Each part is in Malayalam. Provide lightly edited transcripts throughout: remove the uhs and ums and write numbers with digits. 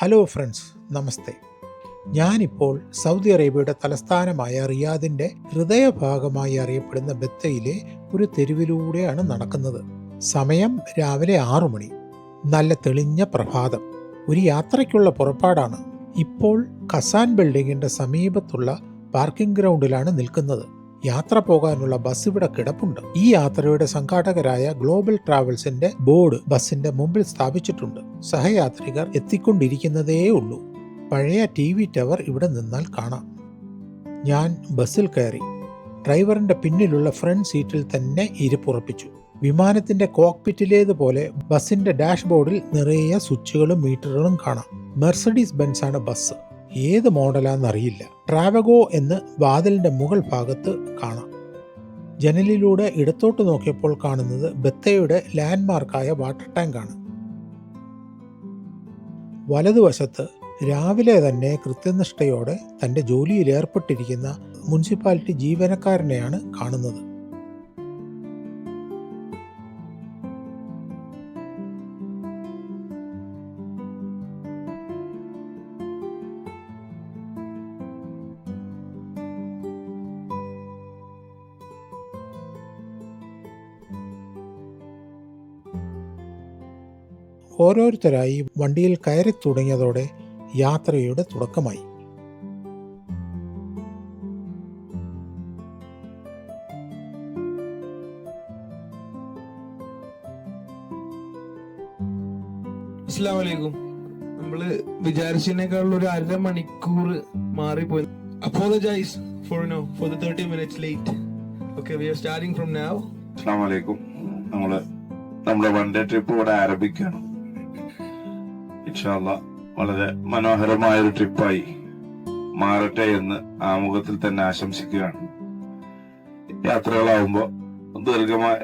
ഹലോ ഫ്രണ്ട്സ്, നമസ്തേ. ഞാനിപ്പോൾ സൗദി അറേബ്യയുടെ തലസ്ഥാനമായ റിയാദിൻ്റെ ഹൃദയഭാഗമായി അറിയപ്പെടുന്ന ബത്തയിലെ ഒരു തെരുവിലൂടെയാണ് നടക്കുന്നത്. സമയം രാവിലെ 6 മണി. നല്ല തെളിഞ്ഞ പ്രഭാതം. ഒരു യാത്രയ്ക്കുള്ള പുറപ്പാടാണ്. ഇപ്പോൾ ഖസാൻ ബിൽഡിങ്ങിൻ്റെ സമീപത്തുള്ള പാർക്കിംഗ് ഗ്രൗണ്ടിലാണ് നിൽക്കുന്നത്. യാത്ര പോകാനുള്ള ബസ് ഇവിടെ കിടപ്പുണ്ട്. ഈ യാത്രയുടെ സംഘാടകരായ ഗ്ലോബൽ ട്രാവൽസിന്റെ ബോർഡ് ബസിന്റെ മുമ്പിൽ സ്ഥാപിച്ചിട്ടുണ്ട്. സഹയാത്രികർ എത്തിക്കൊണ്ടിരിക്കുന്നതേ ഉള്ളൂ. പഴയ TV ടവർ ഇവിടെ നിന്നാൽ കാണാം. ഞാൻ ബസ്സിൽ കയറി. ഡ്രൈവറിന്റെ പിന്നിലുള്ള ഫ്രണ്ട് സീറ്റിൽ തന്നെ ഇരിപ്പുറപ്പിച്ചു. വിമാനത്തിന്റെ കോക്പിറ്റിലേതുപോലെ ബസിന്റെ ഡാഷ്ബോർഡിൽ നിറയെ സ്വിച്ചുകളും മീറ്ററുകളും കാണാം. മെർസഡീസ് ബെൻസ് ആണ് ബസ്. ഏത് മോഡലാണെന്നറിയില്ല. ട്രാവഗോ എന്ന് വാതിലിന്റെ മുകൾ ഭാഗത്ത് കാണാം. ജനലിലൂടെ ഇടത്തോട്ട് നോക്കിയപ്പോൾ കാണുന്നത് ബത്തയുടെ ലാൻഡ്മാർക്കായ വാട്ടർ ടാങ്കാണ്. വലതുവശത്ത് രാവിലെ തന്നെ കൃത്യനിഷ്ഠയോടെ തന്റെ ജോലിയിൽ ഏർപ്പെട്ടിരിക്കുന്ന മുനിസിപ്പാലിറ്റി ജീവനക്കാരനെയാണ് കാണുന്നത്. ഓരോരുത്തരായി വണ്ടിയിൽ കയറി തുടങ്ങിയതോടെ യാത്രയുടെ തുടക്കമായി. അസ്സലാമു അലൈക്കും. നമ്മള് വിചാരിച്ചതിനേക്കാളുള്ള ഒരു 1/2 മണിക്കൂർ മാറിപ്പോയി. Apologize for the 30 minutes late. Okay, we are starting from now. അസ്സലാമു അലൈക്കും. നമ്മുടെ വൺ ഡേ ട്രിപ്പ് ഇവിടെ ആരംഭിക്കുകയാണ്. ഇൻഷാ അല്ലാഹ് വളരെ മനോഹരമായ ഒരു ട്രിപ്പായി മാറട്ടെ എന്ന് ആമുഖത്തിൽ തന്നെ ആശംസിക്കുകയാണ്. യാത്രകളാവുമ്പോ ദീർഘമായ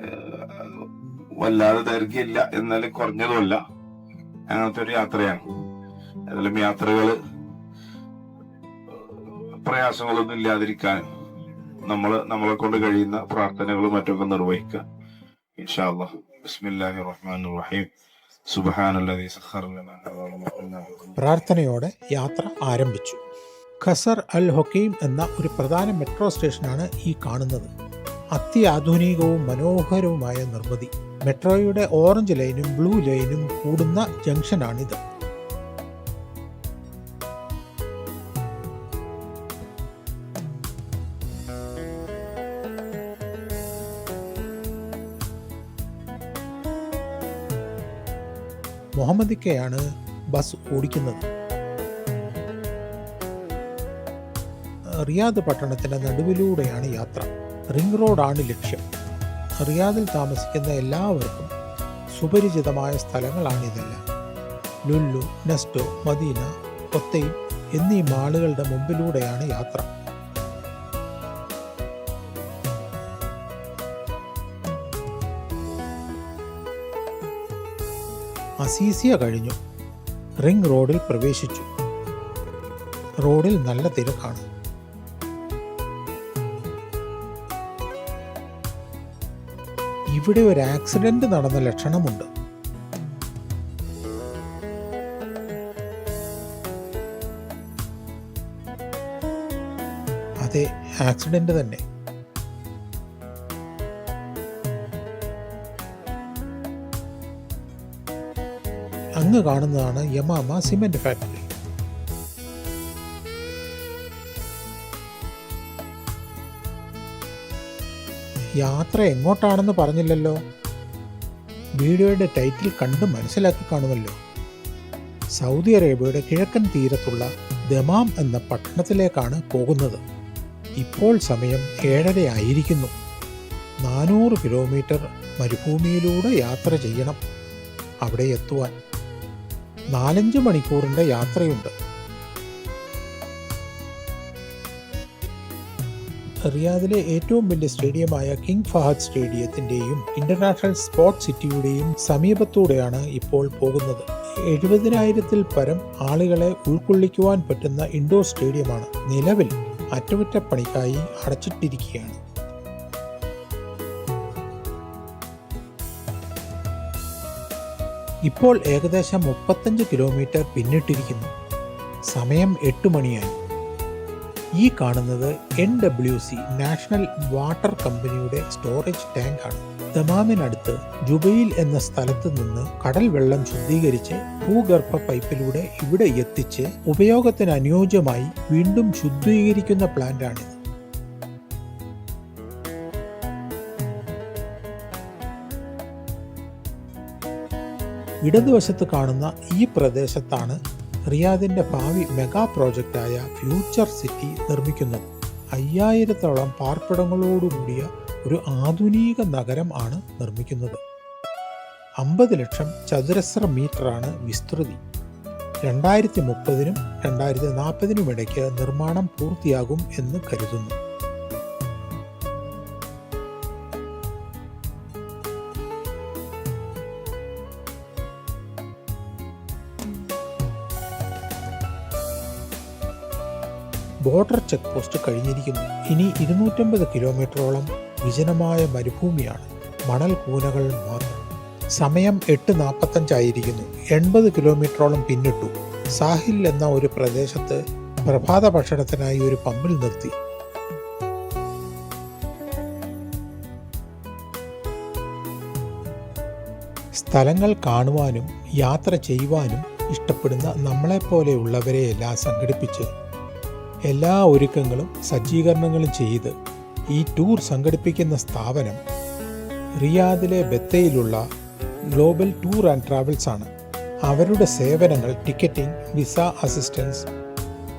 വല്ലാതെ ദൈർഘ്യമില്ല എന്നാലും കുറഞ്ഞതുമല്ല, അങ്ങനത്തെ ഒരു യാത്രയാണ്. ഏതായാലും യാത്രകള് പ്രയാസങ്ങളൊന്നും ഇല്ലാതിരിക്കാൻ നമ്മളെ കൊണ്ട് കഴിയുന്ന പ്രാർത്ഥനകളും മറ്റൊക്കെ നിർവഹിക്കുക. ഇൻഷാ അല്ലാഹ്. ബിസ്മില്ലാഹിർ റഹ്മാനിർ റഹീം. സുബ്ഹാനല്ലദീ സഖറ ലനാ ഹാദാ വമാ കുന്നാ ലഹു. പ്രാർത്ഥനയോടെ യാത്ര ആരംഭിച്ചു. ഖസർ അൽ ഹൊക്കീം എന്ന ഒരു പ്രധാന മെട്രോ സ്റ്റേഷനാണ് ഈ കാണുന്നത്. അത്യാധുനികവും മനോഹരവുമായ നിർമ്മിതി. മെട്രോയുടെ ഓറഞ്ച് ലൈനും ബ്ലൂ ലൈനും കൂടുന്ന ജംഗ്ഷനാണിത്. മുഹമ്മദിക്കയാണ് ബസ് ഓടിക്കുന്നത്. റിയാദ് പട്ടണത്തിന്റെ നടുവിലൂടെയാണ് യാത്ര. റിംഗ് റോഡാണ് ലക്ഷ്യം. റിയാദിൽ താമസിക്കുന്ന എല്ലാവർക്കും സുപരിചിതമായ സ്ഥലങ്ങളാണിതെല്ലാം. ലുല്ലു, നെസ്റ്റോ, മദീന, ഒത്തൈം എന്നീ മാളുകളുടെ മുമ്പിലൂടെയാണ് യാത്ര. അസീസിയ കഴിഞ്ഞു. റിംഗ് റോഡിൽ പ്രവേശിച്ചു. റോഡിൽ നല്ല തിരക്കാണ്. ഇവിടെ ഒരു ആക്സിഡന്റ് നടന്ന ലക്ഷണമുണ്ട്. അതെ, ആക്സിഡന്റ് തന്നെ. അങ്ങ് കാണുന്നതാണ് യമാമ സിമെന്റ് ഫാക്ടറി. യാത്ര എങ്ങോട്ടാണെന്ന് പറഞ്ഞില്ലല്ലോ. വീഡിയോയുടെ ടൈറ്റിൽ കണ്ട് മനസ്സിലാക്കി കാണുമല്ലോ. സൗദി അറേബ്യയുടെ കിഴക്കൻ തീരത്തുള്ള ദമാം എന്ന പട്ടണത്തിലേക്കാണ് പോകുന്നത്. ഇപ്പോൾ സമയം 7:30 ആയിരിക്കുന്നു. 400 കിലോമീറ്റർ മരുഭൂമിയിലൂടെ യാത്ര ചെയ്യണം അവിടെ എത്തുവാൻ. 4-5 മണിക്കൂറിൻ്റെ യാത്രയുണ്ട്. റിയാദിലെ ഏറ്റവും വലിയ സ്റ്റേഡിയമായ കിങ് ഫഹദ് സ്റ്റേഡിയത്തിൻ്റെയും ഇന്റർനാഷണൽ സ്പോർട്സ് സിറ്റിയുടെയും സമീപത്തൂടെയാണ് ഇപ്പോൾ പോകുന്നത്. 70,000-ൽ പരം ആളുകളെ ഉൾക്കൊള്ളിക്കുവാൻ പറ്റുന്ന ഇൻഡോർ സ്റ്റേഡിയമാണ്. നിലവിൽ അറ്റകുറ്റപ്പണിക്കായി അടച്ചിട്ടിരിക്കുകയാണ്. ഇപ്പോൾ ഏകദേശം 35 കിലോമീറ്റർ പിന്നിട്ടിരിക്കുന്നു. സമയം 8 മണിയായി. ഈ കാണുന്നത് NWC നാഷണൽ വാട്ടർ കമ്പനിയുടെ സ്റ്റോറേജ് ടാങ്കാണ്. ദമാമിനടുത്ത് ജുബൈൽ എന്ന സ്ഥലത്ത് നിന്ന് കടൽ വെള്ളം ശുദ്ധീകരിച്ച് ഭൂഗർഭ പൈപ്പിലൂടെ ഇവിടെ എത്തിച്ച് ഉപയോഗത്തിന് അനുയോജ്യമായി വീണ്ടും ശുദ്ധീകരിക്കുന്ന പ്ലാന്റാണിത്. ഇടതുവശത്ത് കാണുന്ന ഈ പ്രദേശത്താണ് റിയാദിന്റെ ഭാവി മെഗാ പ്രോജക്റ്റായ ഫ്യൂച്ചർ സിറ്റി നിർമ്മിക്കുന്നത്. 5000-ഓളം പാർപ്പിടങ്ങളോടുകൂടിയ ഒരു ആധുനിക നഗരം ആണ് നിർമ്മിക്കുന്നത്. 50 ലക്ഷം ചതുരശ്ര മീറ്ററാണ് വിസ്തൃതി. 2030-നും 2040-നും ഇടയ്ക്ക് നിർമ്മാണം പൂർത്തിയാകും എന്ന് കരുതുന്നു. ബോർഡർ ചെക്ക് പോസ്റ്റ് കഴിഞ്ഞിരിക്കുന്നു. ഇനി 250 കിലോമീറ്ററോളം വിജനമായ മരുഭൂമിയാണ്. മണൽ കൂനകൾ മാത്രം. സമയം 8:45 ആയിരിക്കുന്നു. 80 കിലോമീറ്ററോളം പിന്നിട്ടു. സാഹിൽ എന്ന ഒരു പ്രദേശത്ത് പ്രഭാത ഭക്ഷണത്തിനായി ഒരു പമ്പിൽ നിർത്തി. സ്ഥലങ്ങൾ കാണുവാനും യാത്ര ചെയ്യുവാനും ഇഷ്ടപ്പെടുന്ന നമ്മളെപ്പോലെയുള്ളവരെയെല്ലാം സംഘടിപ്പിച്ച് എല്ലാ ഒരുക്കങ്ങളും സജ്ജീകരണങ്ങളും ചെയ്ത് ഈ ടൂർ സംഘടിപ്പിക്കുന്ന സ്ഥാപനം റിയാദിലെ ബത്തേയിലുള്ള ഗ്ലോബൽ ടൂർ ആൻഡ് ട്രാവൽസ് ആണ്. അവരുടെ സേവനങ്ങൾ ticketing, visa assistance,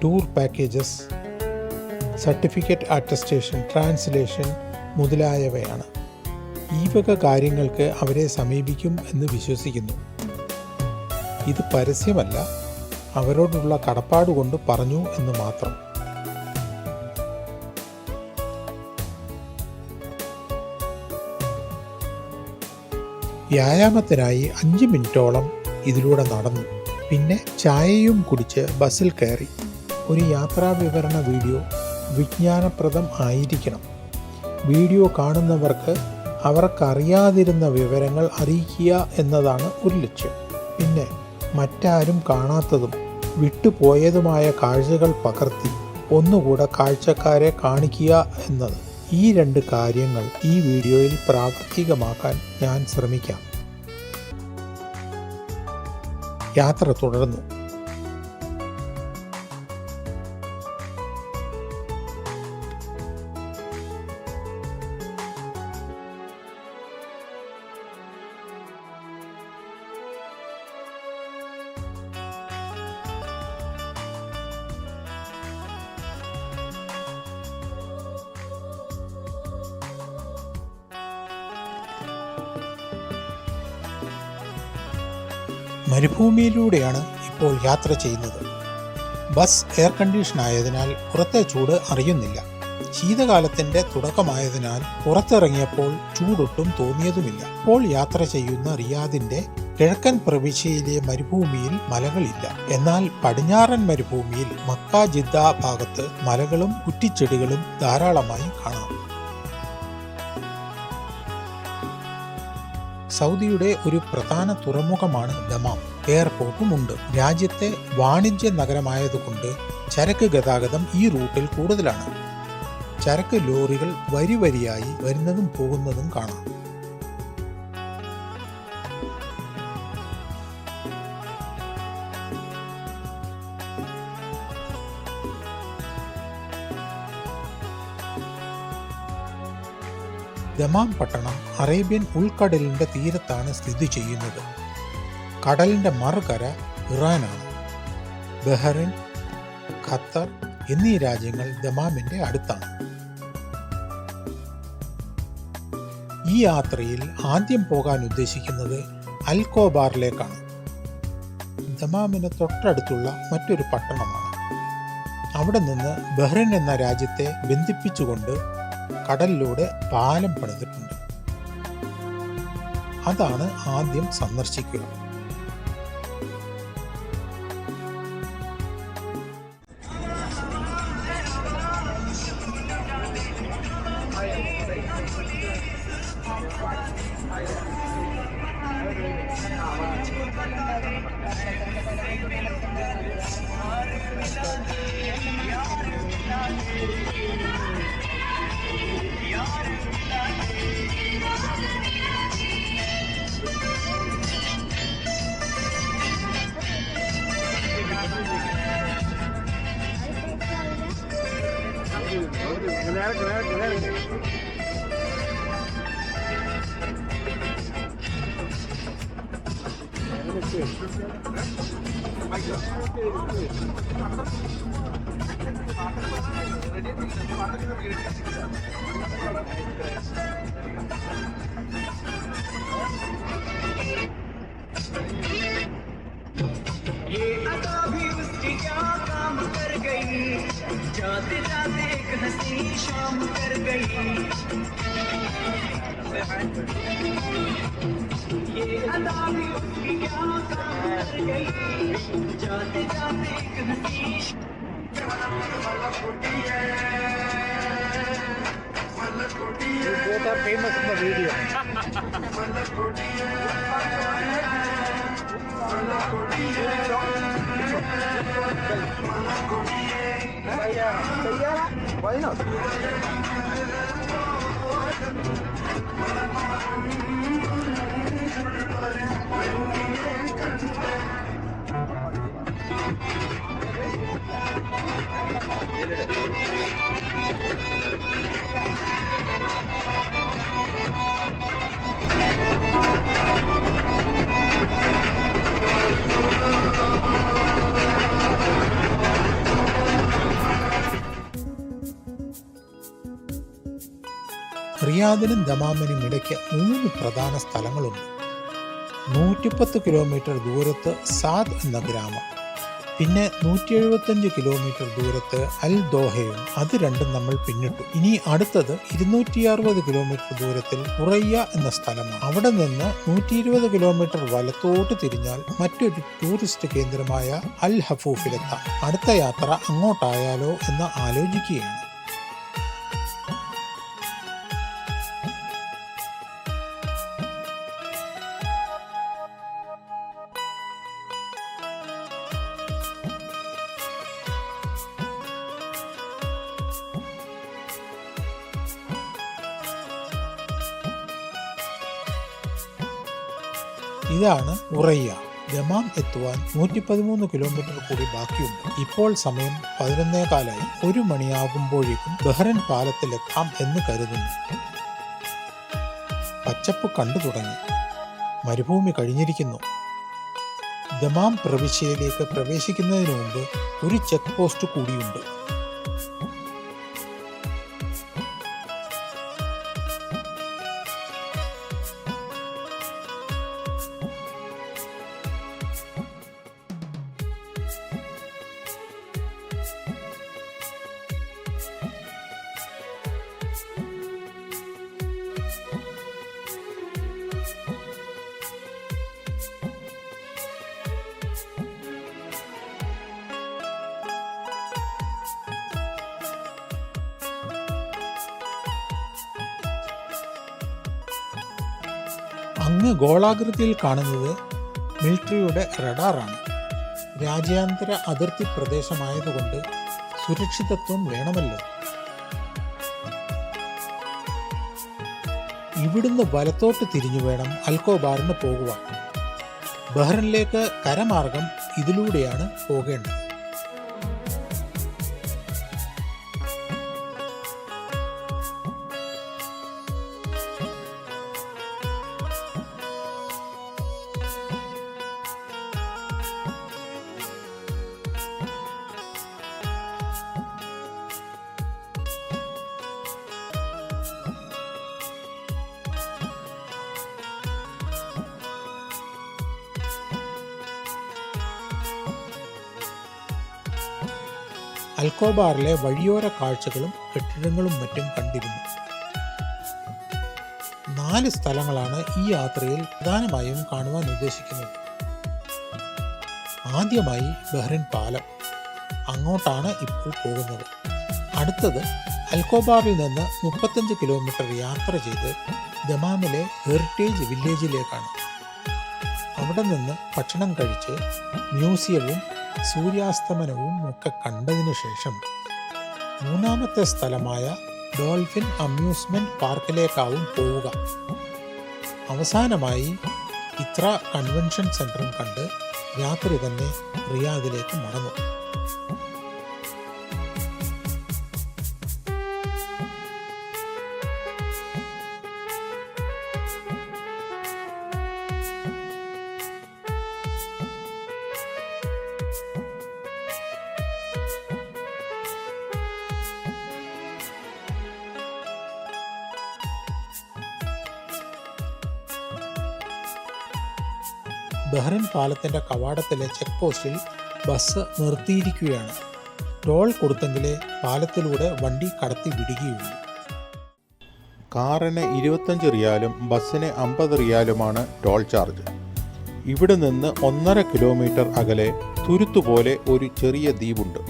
tour packages, certificate attestation, translation മുതലായവയാണ്. ഈ വക കാര്യങ്ങൾക്ക് അവരെ സമീപിക്കും എന്ന് വിശ്വസിക്കുന്നു. ഇത് പരസ്യമല്ല, അവരോടുള്ള കടപ്പാട് കൊണ്ട് പറഞ്ഞു എന്ന് മാത്രം. വ്യായാമത്തിനായി 5 മിനിറ്റോളം ഇതിലൂടെ നടന്നു. പിന്നെ ചായയും കുടിച്ച് ബസ്സിൽ കയറി. ഒരു യാത്രാ വിവരണ വീഡിയോ വിജ്ഞാനപ്രദം ആയിരിക്കണം. വീഡിയോ കാണുന്നവർക്ക് അവർക്കറിയാതിരുന്ന വിവരങ്ങൾ അറിയിക്കുക എന്നതാണ് ഒരു ലക്ഷ്യം. പിന്നെ മറ്റാരും കാണാത്തതും വിട്ടുപോയതുമായ കാഴ്ചകൾ പകർത്തി ഒന്നുകൂടെ കാഴ്ചക്കാരെ കാണിക്കുക എന്നത്. ഈ 2 കാര്യങ്ങൾ ഈ വീഡിയോയിൽ പ്രാവർത്തികമാക്കാൻ ഞാൻ ശ്രമിക്കാം. യാത്ര തുടർന്നു. മരുഭൂമിയിലൂടെയാണ് ഇപ്പോൾ യാത്ര ചെയ്യുന്നത്. ബസ് എയർ കണ്ടീഷൻ ആയതിനാൽ പുറത്തെ ചൂട് അറിയുന്നില്ല. ശീതകാലത്തിന്റെ തുടക്കമായതിനാൽ പുറത്തിറങ്ങിയപ്പോൾ ചൂടൊട്ടും തോന്നിയതുമില്ല. ഇപ്പോൾ യാത്ര ചെയ്യുന്ന റിയാദിന്റെ കിഴക്കൻ പ്രവിശ്യയിലെ മരുഭൂമിയിൽ മലകളില്ല. എന്നാൽ പടിഞ്ഞാറൻ മരുഭൂമിയിൽ മക്ക, ജിദ്ദ ഭാഗത്ത് മലകളും കുറ്റിച്ചെടികളും ധാരാളമായി കാണാം. സൗദിയുടെ ഒരു പ്രധാന തുറമുഖമാണ് ദമാം. എയർപോർട്ടുമുണ്ട്. രാജ്യത്തെ വാണിജ്യ നഗരമായതുകൊണ്ട് ചരക്ക് ഗതാഗതം ഈ റൂട്ടിൽ കൂടുതലാണ്. ചരക്ക് ലോറികൾ വരിവരിയായി വരുന്നതും പോകുന്നതും കാണാം. ദമാം പട്ടണം അറേബ്യൻ ഉൾക്കടലിന്റെ തീരത്താണ് സ്ഥിതി ചെയ്യുന്നത്. കടലിന്റെ മറുകര ഇറാനാണ്. ബഹ്റൈൻ, ഖത്തർ എന്നീ രാജ്യങ്ങൾ ദമാമിന്റെ അടുത്താണ്. ഈ യാത്രയിൽ ആദ്യം പോകാൻ ഉദ്ദേശിക്കുന്നത് അൽകോബാറിലേക്കാണ്. ദമാമിന് തൊട്ടടുത്തുള്ള മറ്റൊരു പട്ടണമാണ്. അവിടെ നിന്ന് ബഹ്റൈൻ എന്ന രാജ്യത്തെ ബന്ധിപ്പിച്ചുകൊണ്ട് കടലിലൂടെ പാലം പണിതിട്ടുണ്ട്. അതാണ് ആദ്യം സന്ദർശിക്കുക. ये अदा भी उसकी क्या काम कर गई, जाते जाते एक हंसी शाम कर गई। ये अदा भी उसकी क्या काम कर गई, जाते जाते एक हंसी both are famous in the video. Why not? റിയാദിനും ദമാമിനും ഇടയ്ക്ക് 3 പ്രധാന സ്ഥലങ്ങളുണ്ട്. 110 കിലോമീറ്റർ ദൂരത്ത് സാദ് എന്ന ഗ്രാമം, പിന്നെ 175 കിലോമീറ്റർ ദൂരത്ത് അൽ ദോഹയും. അത് രണ്ടും നമ്മൾ പിന്നിട്ടു. ഇനി അടുത്തത് 260 കിലോമീറ്റർ ദൂരത്തിൽ ഉറയ്യ എന്ന സ്ഥലമാണ്. അവിടെ നിന്ന് 120 കിലോമീറ്റർ വലത്തോട്ട് തിരിഞ്ഞാൽ മറ്റൊരു ടൂറിസ്റ്റ് കേന്ദ്രമായ അൽ ഹഫൂഫിലെത്താം. അടുത്ത യാത്ര അങ്ങോട്ടായാലോ എന്ന് ആലോചിക്കുകയാണ്. ഇതാണ് ഉറയ്യ. ദമാം എത്തുവാൻ 113 കിലോമീറ്റർ കൂടി ബാക്കിയുണ്ട്. ഇപ്പോൾ സമയം 11:15. 1 മണിയാകുമ്പോഴേക്കും ബഹ്റൻ പാലത്തിലെത്താം എന്ന് കരുതുന്നു. പച്ചപ്പ് കണ്ടു തുടങ്ങി. മരുഭൂമി കഴിഞ്ഞിരിക്കുന്നു. ദമാം പ്രവിശ്യയിലേക്ക് പ്രവേശിക്കുന്നതിന് മുമ്പ് ഒരു ചെക്ക് പോസ്റ്റ് കൂടിയുണ്ട്. അങ്ങ് ഗോളാകൃതിയിൽ കാണുന്നത് മിലിറ്ററിയുടെ റഡാറാണ്. രാജ്യാന്തര അതിർത്തി പ്രദേശമായതുകൊണ്ട് സുരക്ഷിതത്വം വേണമല്ലോ. ഇവിടുന്ന് വലത്തോട്ട് തിരിഞ്ഞു വേണം അൽക്കോബാറിന് പോകുവാൻ. ബഹ്റിനിലേക്ക് കരമാർഗം ഇതിലൂടെയാണ് പോകേണ്ടത്. അൽക്കോബാറിലെ വഴിയോര കാഴ്ചകളും കെട്ടിടങ്ങളും മറ്റും കണ്ടിരുന്നു. 4 സ്ഥലങ്ങളാണ് ഈ യാത്രയിൽ പ്രധാനമായും കാണുവാൻ ഉദ്ദേശിക്കുന്നത്. ആദ്യമായി ബഹ്റിൻ പാലം, അങ്ങോട്ടാണ് ഇപ്പോൾ പോകുന്നത്. അടുത്തത് അൽക്കോബാറിൽ നിന്ന് 35 കിലോമീറ്റർ യാത്ര ചെയ്ത് ദമാമിലെ ഹെറിറ്റേജ് വില്ലേജിലേക്കാണ്. അവിടെ നിന്ന് ഭക്ഷണം കഴിച്ച് മ്യൂസിയവും സൂര്യാസ്തമനവും ഒക്കെ കണ്ടതിനു ശേഷം മൂന്നാമത്തെ സ്ഥലമായ ഡോൾഫിൻ അമ്യൂസ്മെന്റ് പാർക്കിലേക്കാവും പോവുക. അവസാനമായി ഇത്ര കൺവെൻഷൻ സെന്ററും കണ്ട് രാത്രി തന്നെ റിയാദിലേക്ക് മടങ്ങും. ബഹ്റിൻ പാലത്തിൻ്റെ കവാടത്തിലെ ചെക്ക് പോസ്റ്റിൽ ബസ് നിർത്തിയിരിക്കുകയാണ്. ടോൾ കൊടുത്തെങ്കിലേ പാലത്തിലൂടെ വണ്ടി കടത്തി വിടുകയുള്ളൂ. കാറിന് 25 റിയാലും ബസ്സിന് 50 റിയാലുമാണ് ടോൾ ചാർജ്. ഇവിടെ നിന്ന് 1.5 കിലോമീറ്റർ അകലെ തുരുത്തുപോലെ ഒരു ചെറിയ ദ്വീപുണ്ട്.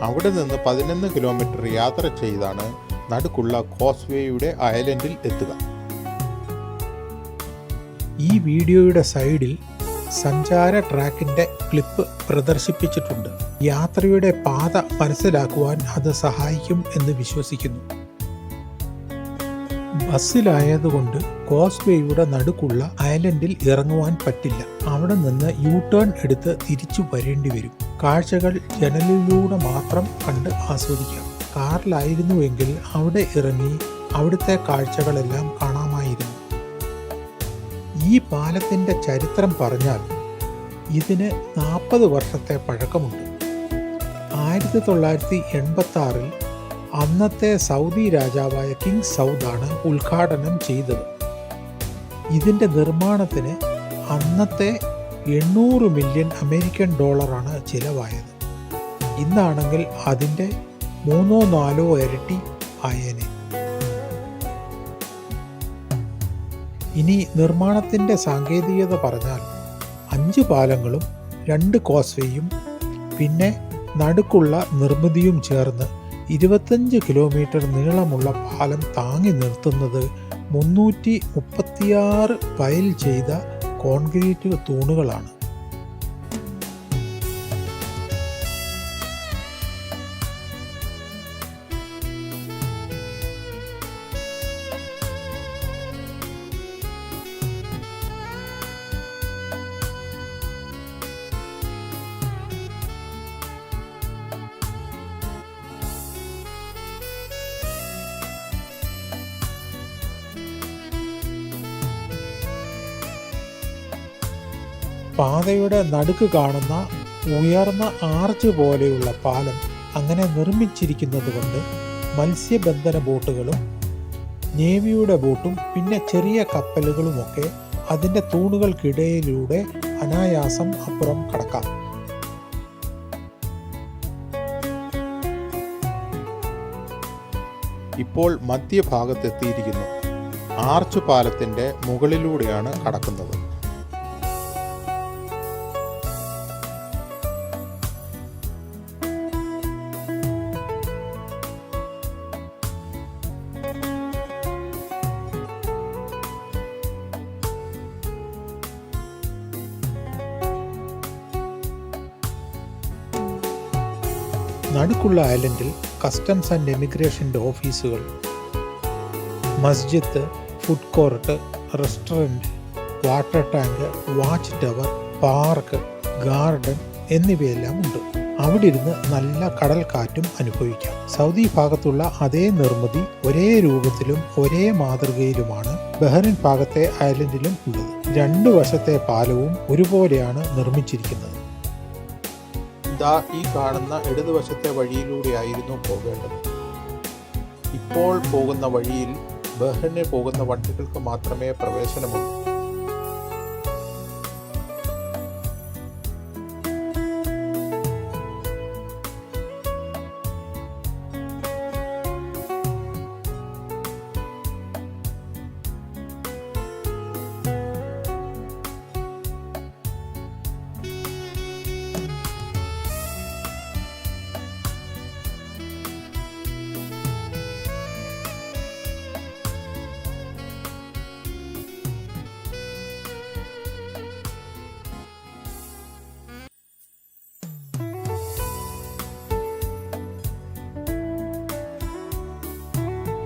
അവിടെ നിന്ന് 11 കിലോമീറ്റർ യാത്ര ചെയ്താണ് നടുക്കുള്ള കോസ്വേയുടെ ഐലൻഡിൽ എത്തുക. ഈ വീഡിയോയുടെ സൈഡിൽ സഞ്ചാര ട്രാക്കിൻ്റെ ക്ലിപ്പ് പ്രദർശിപ്പിച്ചിട്ടുണ്ട്. യാത്രയുടെ പാത മനസ്സിലാക്കുവാൻ അത് സഹായിക്കും എന്ന് വിശ്വസിക്കുന്നു. ബസ്സിലായതുകൊണ്ട് കോസ്വേയുടെ നടുക്കുള്ള ഐലൻഡിൽ ഇറങ്ങുവാൻ പറ്റില്ല. അവിടെ നിന്ന് യു ടേൺ എടുത്ത് തിരിച്ചു വരേണ്ടി വരും. കാഴ്ചകൾ ജനലിലൂടെ മാത്രം കണ്ട് ആസ്വദിക്കാം. കാറിലായിരുന്നുവെങ്കിൽ അവിടെ ഇറങ്ങി അവിടുത്തെ കാഴ്ചകളെല്ലാം കാണാമായിരുന്നു. ഈ പാലത്തിൻ്റെ ചരിത്രം പറഞ്ഞാൽ ഇതിന് 40 വർഷത്തെ പഴക്കമുണ്ട്. 1986 അന്നത്തെ സൗദി രാജാവായ കിങ് സൗദാണ് ഉദ്ഘാടനം ചെയ്തത്. ഇതിൻ്റെ നിർമ്മാണത്തിന് അന്നത്തെ 800 മില്യൺ അമേരിക്കൻ ഡോളറാണ് ചിലവായത്. ഇന്നാണെങ്കിൽ അതിൻ്റെ 3-4 ഇരട്ടി ആയേനെ. ഇനി നിർമ്മാണത്തിൻ്റെ സാങ്കേതികത പറഞ്ഞാൽ 5 പാലങ്ങളും 2 കോസ്വേയും പിന്നെ നടുക്കുള്ള നിർമ്മിതിയും ചേർന്ന് 25 കിലോമീറ്റർ നീളമുള്ള പാലം താങ്ങി നിർത്തുന്നത് 336 പൈൽ ചെയ്ത കോൺക്രീറ്റ് തൂണുകളാണ്. പാതയുടെ നടുക്ക് കാണുന്ന ഉയർന്ന ആർച്ച് പോലെയുള്ള പാലം അങ്ങനെ നിർമ്മിച്ചിരിക്കുന്നത് കൊണ്ട് മത്സ്യബന്ധന ബോട്ടുകളും നേവിയുടെ ബോട്ടും പിന്നെ ചെറിയ കപ്പലുകളുമൊക്കെ അതിൻ്റെ തൂണുകൾക്കിടയിലൂടെ അനായാസം അപ്പുറം കടക്കാം. ഇപ്പോൾ മധ്യഭാഗത്തെത്തിയിരിക്കുന്നു. ആർച്ച് പാലത്തിൻ്റെ മുകളിലൂടെയാണ് കടക്കുന്നത്. നടുക്കുള്ള ഐലൻഡിൽ കസ്റ്റംസ് ആൻഡ് എമിഗ്രേഷൻ്റെ ഓഫീസുകൾ, മസ്ജിദ്, food court, restaurant, water tank, watch tower, park, garden എന്നിവയെല്ലാം ഉണ്ട്. അവിടെ ഇരുന്ന് നല്ല കടൽ കാറ്റും അനുഭവിക്കാം. സൗദി ഭാഗത്തുള്ള അതേ നിർമ്മിതി ഒരേ രൂപത്തിലും ഒരേ മാതൃകയിലുമാണ് ബഹ്റിൻ ഭാഗത്തെ ഐലൻഡിലും ഉള്ളത്. 2 വശത്തെ പാലവും ഒരുപോലെയാണ് നിർമ്മിച്ചിരിക്കുന്നത്. ഈ കാണുന്ന ഇടതുവശത്തെ വഴിയിലൂടെയായിരുന്നു പോകേണ്ടത്. ഇപ്പോൾ പോകുന്ന വഴിയിൽ ബഹ്റിന് പോകുന്ന വണ്ടികൾക്ക് മാത്രമേ പ്രവേശനമുള്ളൂ.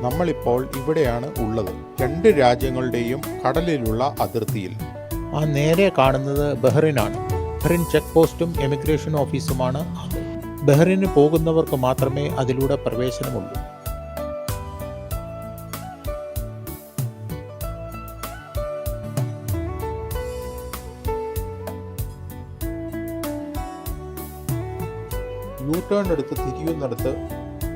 നമ്മളിപ്പോൾ ഇവിടെയാണ് ഉള്ളത്. രണ്ട് രാജ്യങ്ങളുടെയും കടലിലുള്ള അതിർത്തിയിൽ. ആ നേരെ കാണുന്നത് ബഹ്റിനാണ്. ബഹ്റിൻ ചെക്ക് പോസ്റ്റും എമിഗ്രേഷൻ ഓഫീസുമാണ് അത്. ബഹ്റിന് പോകുന്നവർക്ക് മാത്രമേ അതിലൂടെ പ്രവേശനമുള്ളൂ. യു ടേൺ എടുത്ത് തിരിയുന്നിടത്ത്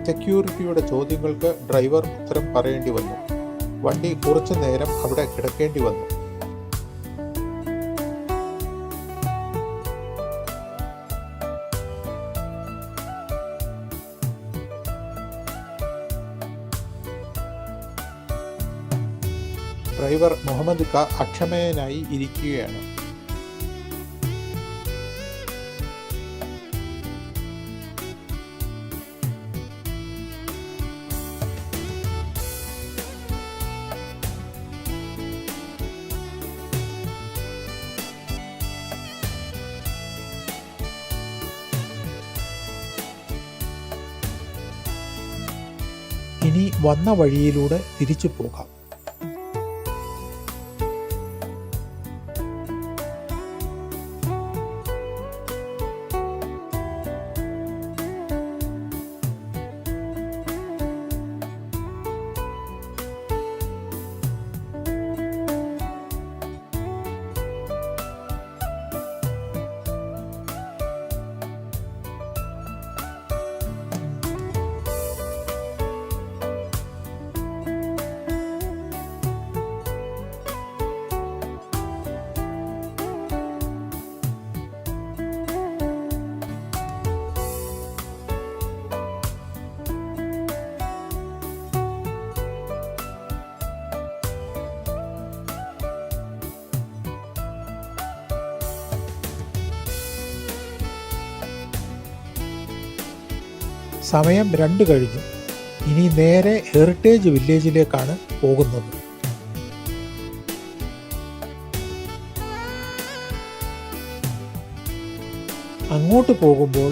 സെക്യൂരിറ്റിയുടെ ചോദ്യങ്ങൾക്ക് ഡ്രൈവർ ഉത്തരം പറയേണ്ടി വന്നു. വണ്ടി കുറച്ചു നേരം അവിടെ കിടക്കേണ്ടി വന്നു. ഡ്രൈവർ മുഹമ്മദ് ക അക്ഷമയനായി ഇരിക്കുകയാണ്. ഇനി വന്ന വഴിയിലൂടെ തിരിച്ചു പോകാം. സമയം 2 കഴിഞ്ഞു. ഇനി നേരെ ഹെറിറ്റേജ് വില്ലേജിലേക്കാണ് പോകുന്നത്. അങ്ങോട്ട് പോകുമ്പോൾ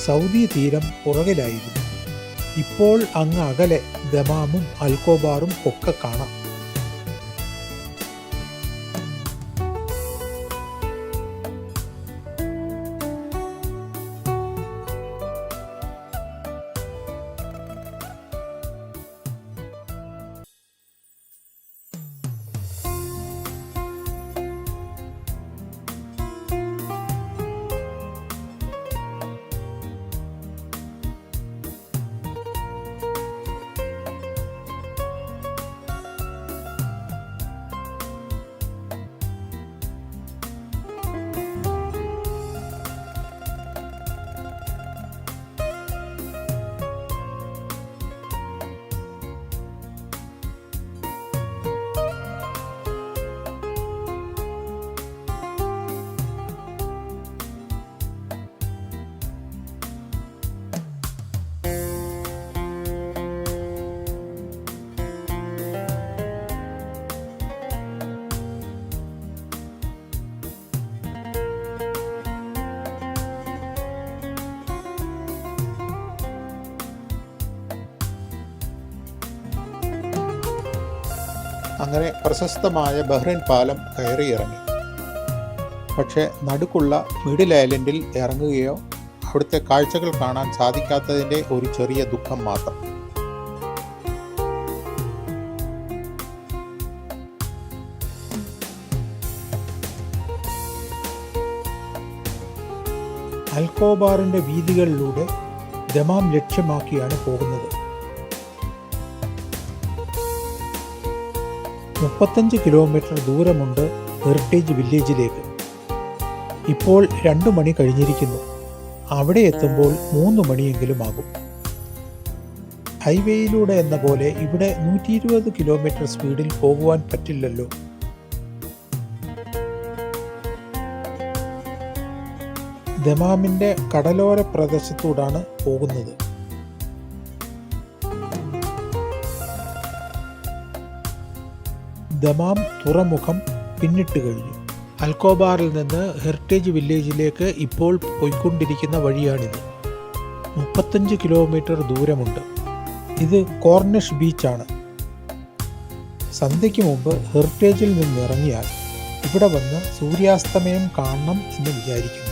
സൗദി തീരം പുറകിലായിരുന്നു. ഇപ്പോൾ അങ്ങ് അകലെ ദമാമും അൽക്കോബാറും ഒക്കെ കാണാം. അങ്ങനെ പ്രശസ്തമായ ബഹ്റിൻ പാലം കയറിയിറങ്ങി. പക്ഷേ നടുക്കുള്ള മിഡിൽ ഐലൻഡിൽ ഇറങ്ങുകയോ അവിടുത്തെ കാഴ്ചകൾ കാണാൻ സാധിക്കാത്തതിൻ്റെ ഒരു ചെറിയ ദുഃഖം മാത്രം. അൽക്കോബാറിൻ്റെ വീതികളിലൂടെ ദമാം ലക്ഷ്യമാക്കിയാണ് പോകുന്നത്. 35 കിലോമീറ്റർ ദൂരമുണ്ട് ഹെറിറ്റേജ് വില്ലേജിലേക്ക്. ഇപ്പോൾ 2 മണി കഴിഞ്ഞിരിക്കുന്നു. അവിടെ എത്തുമ്പോൾ 3 മണിയെങ്കിലും ആകും. ഹൈവേയിലൂടെ എന്ന പോലെ ഇവിടെ 120 കിലോമീറ്റർ സ്പീഡിൽ പോകുവാൻ പറ്റില്ലല്ലോ. ദമാമിൻ്റെ കടലോര പ്രദേശത്തൂടാണ് പോകുന്നത്. ദമാം തുറമുഖം പിന്നിട്ട് കഴിഞ്ഞു. അൽക്കോബാറിൽ നിന്ന് ഹെറിറ്റേജ് വില്ലേജിലേക്ക് ഇപ്പോൾ പോയിക്കൊണ്ടിരിക്കുന്ന വഴിയാണിത്. 35 കിലോമീറ്റർ ദൂരമുണ്ട്. ഇത് കോർണിഷ് ബീച്ചാണ്. സന്ധ്യയ്ക്ക് മുമ്പ് ഹെറിറ്റേജിൽ നിന്നിറങ്ങിയാൽ ഇവിടെ വന്ന് സൂര്യാസ്തമയം കാണണം എന്ന് വിചാരിക്കുന്നു.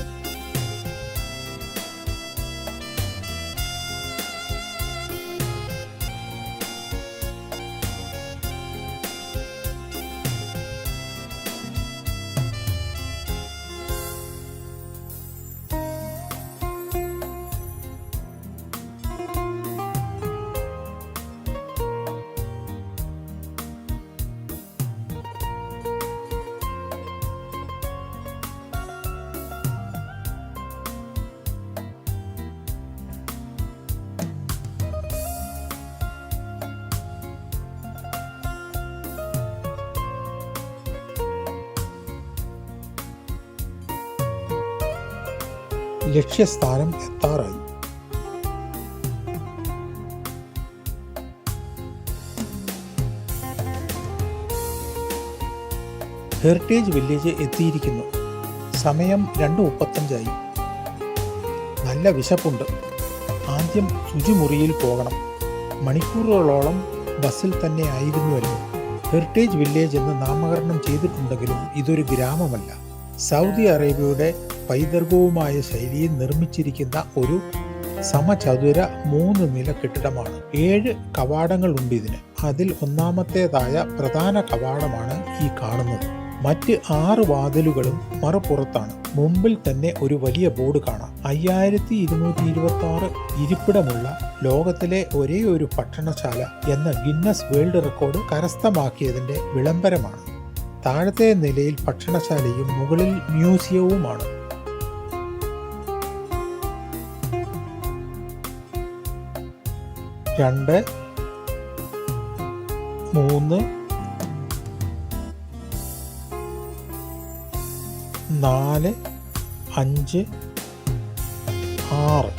ലക്ഷ്യസ്ഥാനം എത്താറായി. ഹെറിറ്റേജ് വില്ലേജ് എത്തിയിരിക്കുന്നു. സമയം 2:35 നല്ല വിശപ്പുണ്ട്. ആദ്യം ശുചിമുറിയിൽ പോകണം. മണിക്കൂറുകളോളം ബസ്സിൽ തന്നെ ആയിരുന്നുവല്ലോ. ഹെറിറ്റേജ് വില്ലേജ് എന്ന് നാമകരണം ചെയ്തിട്ടുണ്ടെങ്കിലും ഇതൊരു ഗ്രാമമല്ല. സൗദി അറേബ്യയുടെ പൈതൃകവുമായ ശൈലിയിൽ നിർമ്മിച്ചിരിക്കുന്ന ഒരു സമചതുര 3 നില കെട്ടിടമാണ്. 7 കവാടങ്ങളുണ്ട് ഇതിന്. അതിൽ ഒന്നാമത്തേതായ പ്രധാന കവാടമാണ് ഈ കാണുന്നത്. മറ്റ് 6 വാതിലുകളും മറുപുറത്താണ്. മുമ്പിൽ തന്നെ ഒരു വലിയ ബോർഡ് കാണാം. 5226 ഇരിപ്പിടമുള്ള ലോകത്തിലെ ഒരേ ഒരു ഭക്ഷണശാല എന്ന ഗിന്നസ് വേൾഡ് റെക്കോർഡ് കരസ്ഥമാക്കിയതിന്റെ വിളംബരമാണ്. താഴത്തെ നിലയിൽ ഭക്ഷണശാലയും മുകളിൽ മ്യൂസിയവുമാണ്. രണ്ട്, 3, 4, 5, 6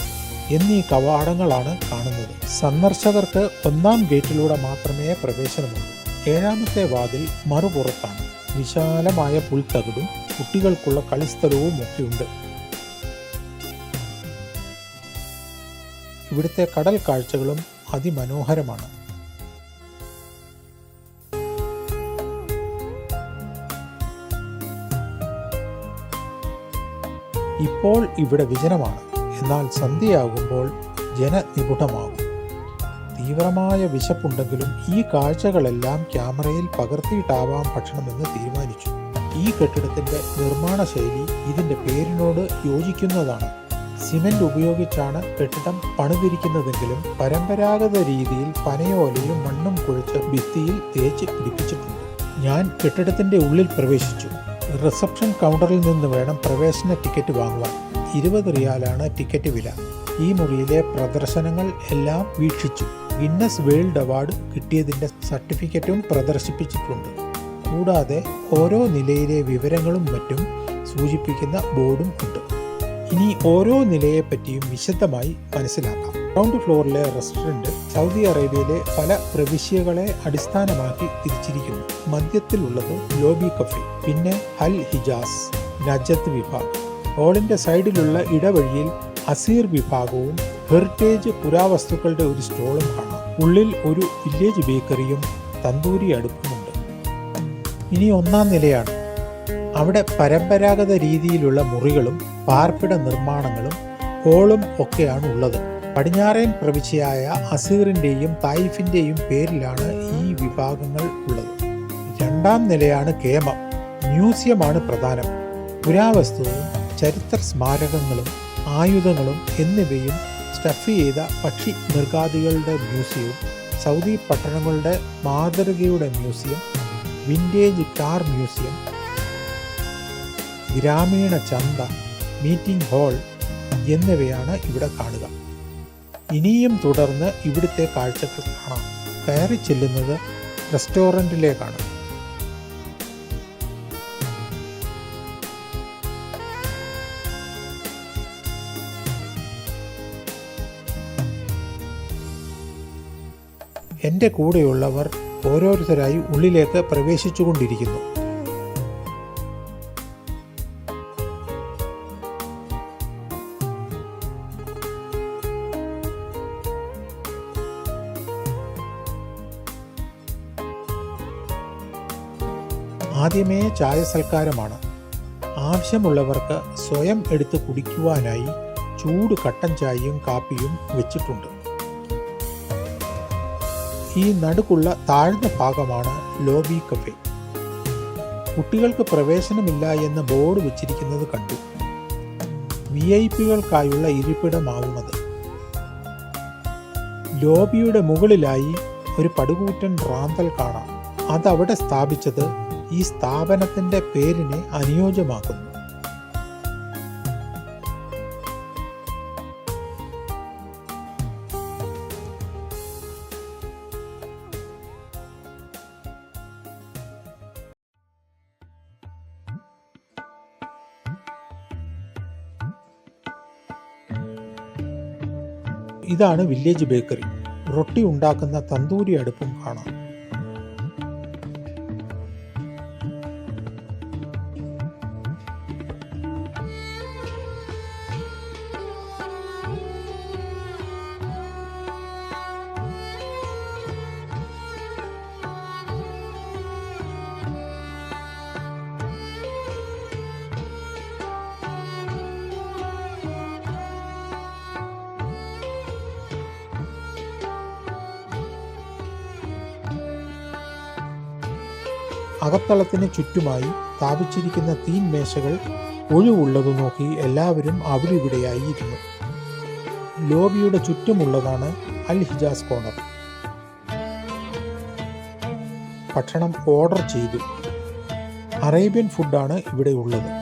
എന്നീ കവാടങ്ങളാണ് കാണുന്നത്. സന്ദർശകർക്ക് 1-ാം ഗേറ്റിലൂടെ മാത്രമേ പ്രവേശനമുള്ളൂ. 7-ാമത്തെ വാതിൽ മറുപുറത്താണ്. വിശാലമായ പുൽത്തകിടും കുട്ടികൾക്കുള്ള കളിസ്ഥലവും ഒക്കെയുണ്ട്. ഇവിടുത്തെ കടൽ കാഴ്ചകളും അതിമനോഹരമാണ്. ഇപ്പോൾ ഇവിടെ വിജനമാണ്. എന്നാൽ സന്ധ്യയാകുമ്പോൾ ജനനിബിഡമാകും. തീവ്രമായ വിശപ്പുണ്ടെങ്കിലും ഈ കാഴ്ചകളെല്ലാം ക്യാമറയിൽ പകർത്തിയിട്ടാവാം ഭക്ഷണമെന്ന് തീരുമാനിച്ചു. ഈ കെട്ടിടത്തിന്റെ നിർമ്മാണ ശൈലി ഇതിന്റെ പേരിനോട് യോജിക്കുന്നതാണ്. സിമന്റ് ഉപയോഗിച്ചാണ് കെട്ടിടം പണിതിരിക്കുന്നതെങ്കിലും പരമ്പരാഗത രീതിയിൽ പനയോലയും മണ്ണും കുഴച്ച് ഭിത്തിയിൽ തേച്ച് പിടിപ്പിച്ചിട്ടുണ്ട്. ഞാൻ കെട്ടിടത്തിന്റെ ഉള്ളിൽ പ്രവേശിച്ചു. റിസപ്ഷൻ കൗണ്ടറിൽ നിന്ന് വേണം പ്രവേശന ടിക്കറ്റ് വാങ്ങുവാൻ. 20 റിയാലാണ് ടിക്കറ്റ് വില. ഈ മുറിയിലെ പ്രദർശനങ്ങൾ എല്ലാം വീക്ഷിച്ചു. ഗിന്നസ് വേൾഡ് അവാർഡ് കിട്ടിയതിന്റെ സർട്ടിഫിക്കറ്റും പ്രദർശിപ്പിച്ചിട്ടുണ്ട്. കൂടാതെ ഓരോ നിലയിലെ വിവരങ്ങളും മറ്റും സൂചിപ്പിക്കുന്ന ബോർഡും ഉണ്ട്. ഇനി ഓരോ നിലയെപ്പറ്റിയും വിശദമായി മനസ്സിലാക്കാം. ഗ്രൗണ്ട് ഫ്ലോറിലെ റെസ്റ്റോറൻറ്റ് സൗദി അറേബ്യയിലെ പല പ്രവിശ്യകളെ അടിസ്ഥാനമാക്കി തിരിച്ചിരിക്കുന്നു. മധ്യത്തിലുള്ളത് ലോബി കഫേ, പിന്നെ അൽ ഹിജാസ്, നജത്ത് വിഭാഗം. ഹോളിന്റെ സൈഡിലുള്ള ഇടവഴിയിൽ അസീർ വിഭാഗവും ഹെറിറ്റേജ് പുരാവസ്തുക്കളുടെ ഒരു സ്റ്റോളും കാണാം. ഉള്ളിൽ ഒരു വില്ലേജ് ബേക്കറിയും തന്തൂരി അടുപ്പുമുണ്ട്. ഇനി 1-ാം നിലയാണ്. അവിടെ പരമ്പരാഗത രീതിയിലുള്ള മുറികളും പാർപ്പിട നിർമ്മാണങ്ങളും ഹോളും ഒക്കെയാണ് ഉള്ളത്. പടിഞ്ഞാറൻ പ്രവിശ്യയായ അസീറിന്റെയും തായിഫിന്റെയും പേരിലാണ് ഈ വിഭാഗങ്ങൾ ഉള്ളത്. 2-ാം നിലയാണ് കേമം. മ്യൂസിയമാണ് പ്രധാനം. പുരാവസ്തുവും ചരിത്ര സ്മാരകങ്ങളും ആയുധങ്ങളും എന്നിവയും സ്റ്റഫ് ചെയ്ത പക്ഷി മൃഗാദികളുടെ മ്യൂസിയവും, സൗദി പട്ടണങ്ങളുടെ മാതൃകയുടെ മ്യൂസിയം, വിൻറ്റേജ് കാർ മ്യൂസിയം, ഗ്രാമീണ ചന്ത, മീറ്റിംഗ് ഹാൾ എന്നിവയാണ് ഇവിടെ കാണുക. ഇനിയും തുടർന്ന് ഇവിടുത്തെ കാഴ്ചകൾ കാണാം. കയറി ചെല്ലുന്നത് റെസ്റ്റോറൻറ്റിലേക്കാണ്. എൻ്റെ കൂടെയുള്ളവർ ഓരോരുത്തരായി ഉള്ളിലേക്ക് പ്രവേശിച്ചുകൊണ്ടിരിക്കുന്നു. ആദ്യമേ ചായ സൽക്കാരമാണ്. ആവശ്യമുള്ളവർക്ക് സ്വയം എടുത്ത് കുടിക്കുവാനായി ചൂട് കട്ടൻ ചായയും കാപ്പിയും വെച്ചിട്ടുണ്ട്. ഈ നടുക്കുള്ള താഴ്ന്ന ഭാഗമാണ് ലോബി കഫേ. കുട്ടികൾക്ക് പ്രവേശനമില്ല എന്ന് ബോർഡ് വെച്ചിരിക്കുന്നത് കണ്ടു. VIP-കൾക്കായുള്ള ഇരിപ്പിടമാവുന്നത്. ലോബിയുടെ മുകളിലായി ഒരു പടുകൂറ്റൻ റാന്തൽ കാണാം. അതവിടെ സ്ഥാപിച്ചത് ഈ സ്ഥാപനത്തിന്റെ പേരിനെ അനുയോജ്യമാക്കുന്നു. ഇതാണ് വില്ലേജ് ബേക്കറി. റൊട്ടി ഉണ്ടാക്കുന്ന തന്തൂരി അടുപ്പും കാണാം. അകത്തളത്തിന് ചുറ്റുമായി സ്ഥാപിച്ചിരിക്കുന്ന തീൻമേശകൾ ഒഴിവുള്ളത് നോക്കി എല്ലാവരും അവിടെയിവിടെയായി ഇരുന്നു. ലോബിയുടെ ചുറ്റുമുള്ളതാണ് അൽ ഹിജാസ് കോർണർ. ഭക്ഷണം ഓർഡർ ചെയ്തു. അറേബ്യൻ ഫുഡാണ് ഇവിടെ ഉള്ളത്.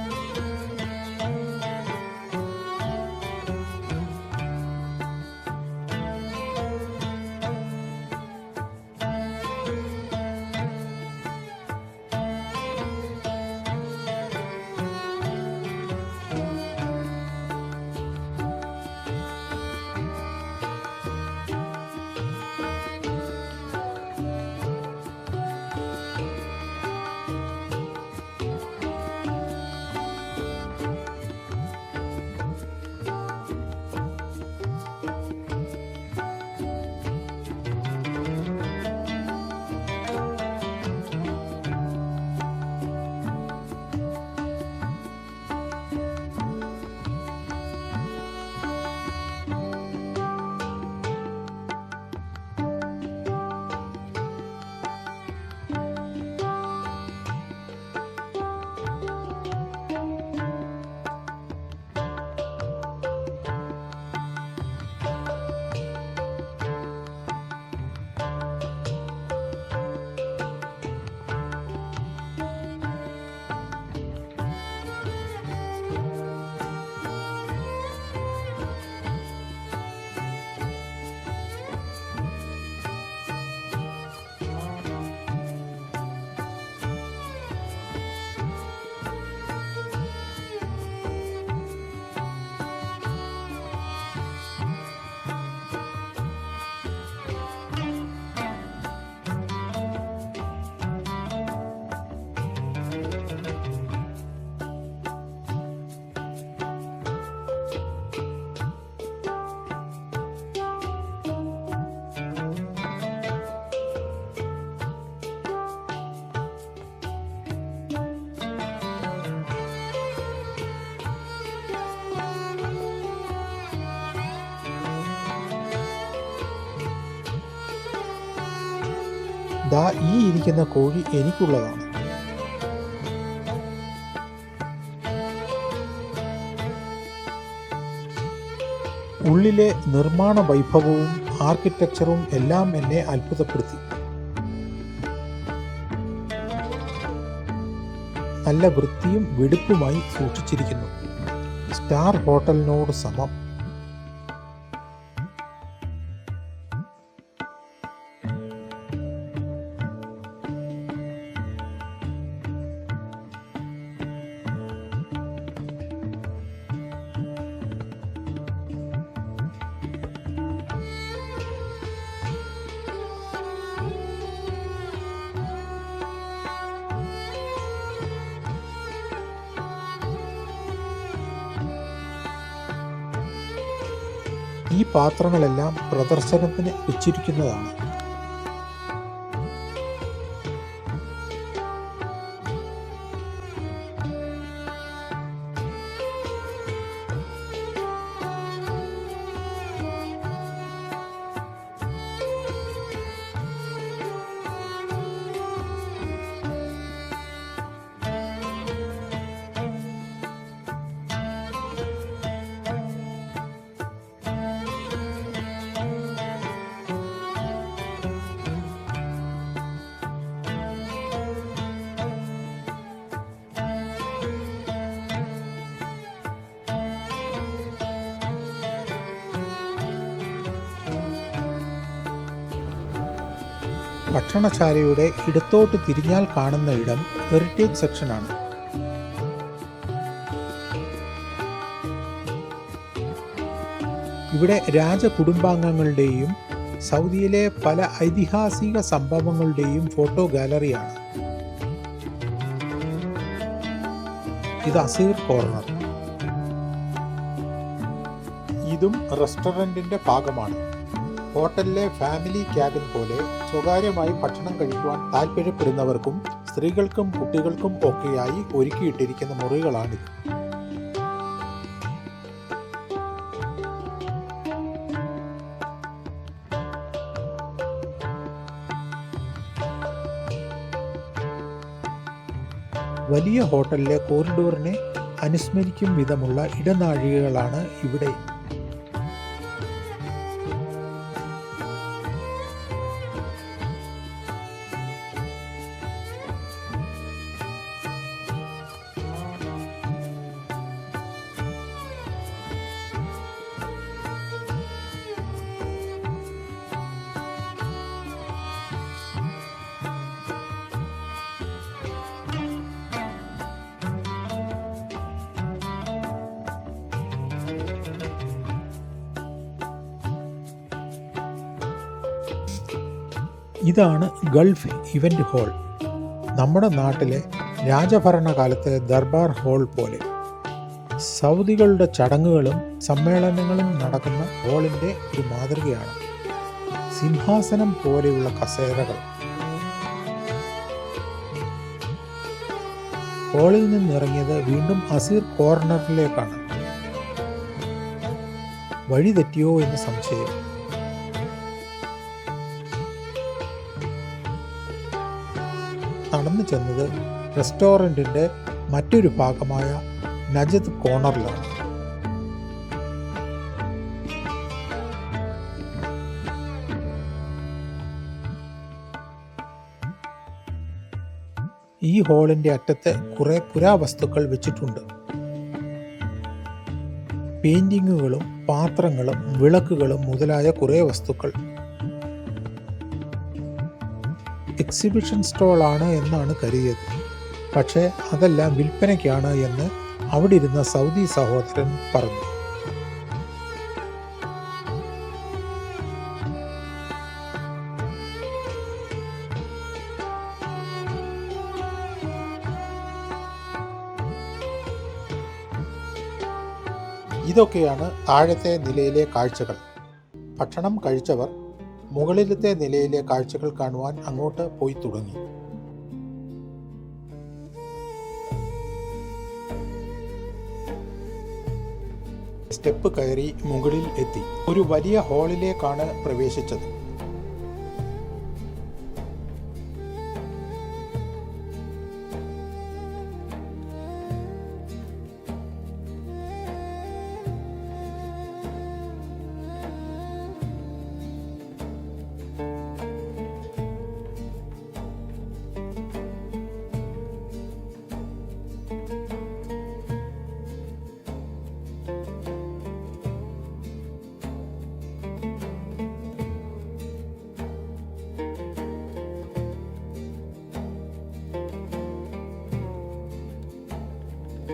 ദാ ഈ ഇരിക്കുന്ന കോഴി എനിക്കുള്ളതാണ്. ഉള്ളിലെ നിർമ്മാണ വൈഭവവും ആർക്കിടെക്ചറും എല്ലാം എന്നെ അത്ഭുതപ്പെടുത്തി. നല്ല വൃത്തിയും വെടിപ്പുമായി സൂക്ഷിച്ചിരിക്കുന്നു. സ്റ്റാർ ഹോട്ടലിനോട് സമം. ഈ പാത്രങ്ങളെല്ലാം പ്രദർശനത്തിന് വെച്ചിരിക്കുന്നതാണ്. ഭക്ഷണശാലയുടെ ഇടത്തോട്ട് തിരിഞ്ഞാൽ കാണുന്ന ഇടം ഹെറിറ്റേജ് സെക്ഷനാണ്. ഇവിടെ രാജകുടുംബാംഗങ്ങളുടെയും സൗദിയിലെ പല ഐതിഹാസിക സംഭവങ്ങളുടെയും ഫോട്ടോ ഗാലറിയാണ്. ഇത് അസീർ കോർണർ. ഇതും റെസ്റ്റോറൻറ്റിൻ്റെ ഭാഗമാണ്. ഹോട്ടലിലെ ഫാമിലി ക്യാബിൻ പോലെ സ്വകാര്യമായി ഭക്ഷണം കഴിക്കുവാൻ താല്പര്യപ്പെടുന്നവർക്കും സ്ത്രീകൾക്കും കുട്ടികൾക്കും ഒക്കെയായി ഒരുക്കിയിട്ടിരിക്കുന്ന മുറികളാണിത്. വലിയ ഹോട്ടലിലെ കോറിഡോറിനെ അനുസ്മരിക്കും വിധമുള്ള ഇടനാഴികകളാണ് ഇവിടെ. ഇതാണ് ഗൾഫ് ഇവൻ്റ് ഹാൾ. നമ്മുടെ നാട്ടിലെ രാജഭരണകാലത്തെ ദർബാർ ഹാൾ പോലെ. സൗദികളുടെ ചടങ്ങുകളും സമ്മേളനങ്ങളും നടക്കുന്ന ഹാളിൻ്റെ ഒരു മാതൃകയാണ്. സിംഹാസനം പോലെയുള്ള കസേരകൾ. ഹാളിൽ നിന്നിറങ്ങിയത് വീണ്ടും അസീർ കോർണറിലേക്കാണ്. വഴി തെറ്റിയോ എന്ന് സംശയം. നടന്നു ചെന്നത് റെസ്റ്റോറൻറ്റിൻ്റെ മറ്റൊരു ഭാഗമായ നജദ് കോർണറിലാണ്. ഈ ഹാളിൻ്റെ അറ്റത്ത് കുറേ പുരാവസ്തുക്കൾ വെച്ചിട്ടുണ്ട്. പെയിൻറ്റിങ്ങുകളും പാത്രങ്ങളും വിളക്കുകളും മുതലായ കുറേ വസ്തുക്കൾ. എക്സിബിഷൻ സ്റ്റോളാണ് എന്നാണ് കരുതിയത്. പക്ഷേ അതെല്ലാം വിൽപ്പനയ്ക്കാണ് എന്ന് അവിടെ ഇരുന്ന സൗദി സഹോദരൻ പറഞ്ഞു. ഇതൊക്കെയാണ് താഴത്തെ നിലയിലെ കാഴ്ചകൾ. ഭക്ഷണം കഴിച്ചവർ മുകളിലത്തെ നിലയിലെ കാഴ്ചകൾ കാണുവാൻ അങ്ങോട്ട് പോയി തുടങ്ങി. സ്റ്റെപ്പ് കയറി മുകളിൽ എത്തി. ഒരു വലിയ ഹാളിലേക്കാണ് പ്രവേശിച്ചത്.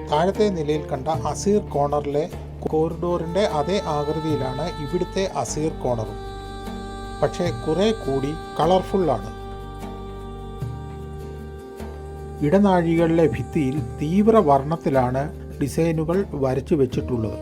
താഴത്തെ നിലയിൽ കണ്ട അസീർ കോർണറിലെ കോറിഡോറിൻ്റെ അതേ ആകൃതിയിലാണ് ഇവിടുത്തെ അസീർ കോർണറും. പക്ഷേ കുറെ കൂടി കളർഫുള്ളാണ്. ഇടനാഴികളിലെ ഭിത്തിയിൽ തീവ്ര വർണ്ണത്തിലാണ് ഡിസൈനുകൾ വരച്ചു വെച്ചിട്ടുള്ളത്.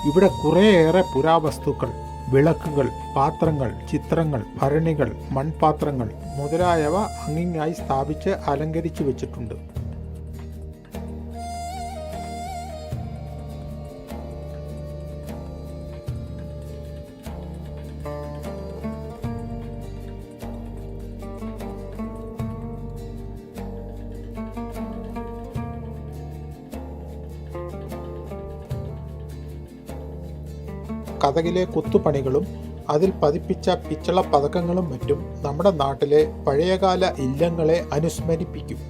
ഇവിടെ കുറേയേറെ പുരാവസ്തുക്കൾ, വിളക്കുകൾ, പാത്രങ്ങൾ, ചിത്രങ്ങൾ, ഭരണികൾ, മൺപാത്രങ്ങൾ മുതലായവ അങ്ങിങ്ങായി സ്ഥാപിച്ച് അലങ്കരിച്ചു വെച്ചിട്ടുണ്ട്. കതകിലെ കൊത്തുപണികളും അതിൽ പതിപ്പിച്ച പിച്ചള പതക്കങ്ങളും മറ്റും നമ്മുടെ നാട്ടിലെ പഴയകാല ഇല്ലങ്ങളെ അനുസ്മരിപ്പിക്കും.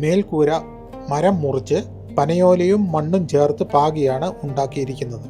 മേൽക്കൂര മരം മുറിച്ച് പനയോലയും മണ്ണും ചേർത്ത് പാകിയാണ് ഉണ്ടാക്കിയിരിക്കുന്നത്.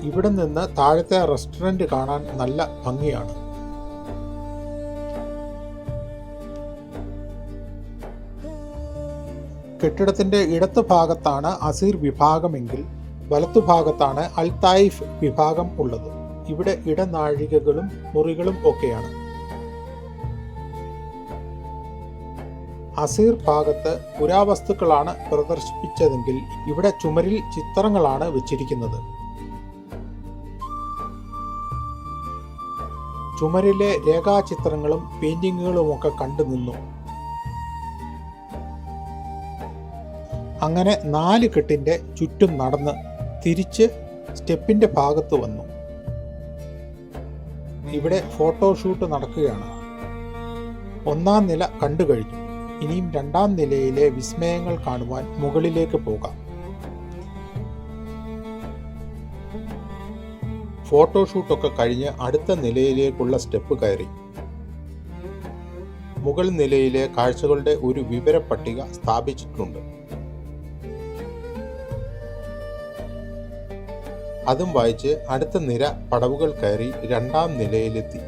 ഇവിടെ നിന്ന് താഴത്തെ റെസ്റ്റോറൻറ്റ് കാണാൻ നല്ല ഭംഗിയാണ്. കെട്ടിടത്തിൻ്റെ ഇടതു ഭാഗത്താണ് അസീർ വിഭാഗമെങ്കിൽ വലത്തുഭാഗത്താണ് അൽ തായിഫ് വിഭാഗം ഉള്ളത്. ഇവിടെ ഇടനാഴികകളും മുറികളും ഒക്കെയാണ്. അസീർ ഭാഗത്ത് പുരാവസ്തുക്കളാണ് പ്രദർശിപ്പിച്ചതെങ്കിൽ ഇവിടെ ചുമരിൽ ചിത്രങ്ങളാണ് വെച്ചിരിക്കുന്നത്. ചുമരിലെ രേഖാചിത്രങ്ങളും പെയിന്റിങ്ങുകളുമൊക്കെ കണ്ടു നിന്നു. അങ്ങനെ 4 കെട്ടിൻ്റെ ചുറ്റും നടന്ന് തിരിച്ച് സ്റ്റെപ്പിൻ്റെ ഭാഗത്ത് വന്നു. ഇവിടെ ഫോട്ടോഷൂട്ട് നടക്കുകയാണ്. 1-ാം നില കണ്ടു കഴിഞ്ഞു. ഇനിയും 2-ാം നിലയിലെ വിസ്മയങ്ങൾ കാണുവാൻ മുകളിലേക്ക് പോകാം. ഫോട്ടോഷൂട്ടൊക്കെ കഴിഞ്ഞ് അടുത്ത നിലയിലേക്കുള്ള സ്റ്റെപ്പ് കയറി. മുകൾ നിലയിലെ കാഴ്ചകളുടെ ഒരു വിവര പട്ടിക സ്ഥാപിച്ചിട്ടുണ്ട്. അതും വായിച്ച് അടുത്ത നിര പടവുകൾ കയറി 2-ാം നിലയിലെത്തി.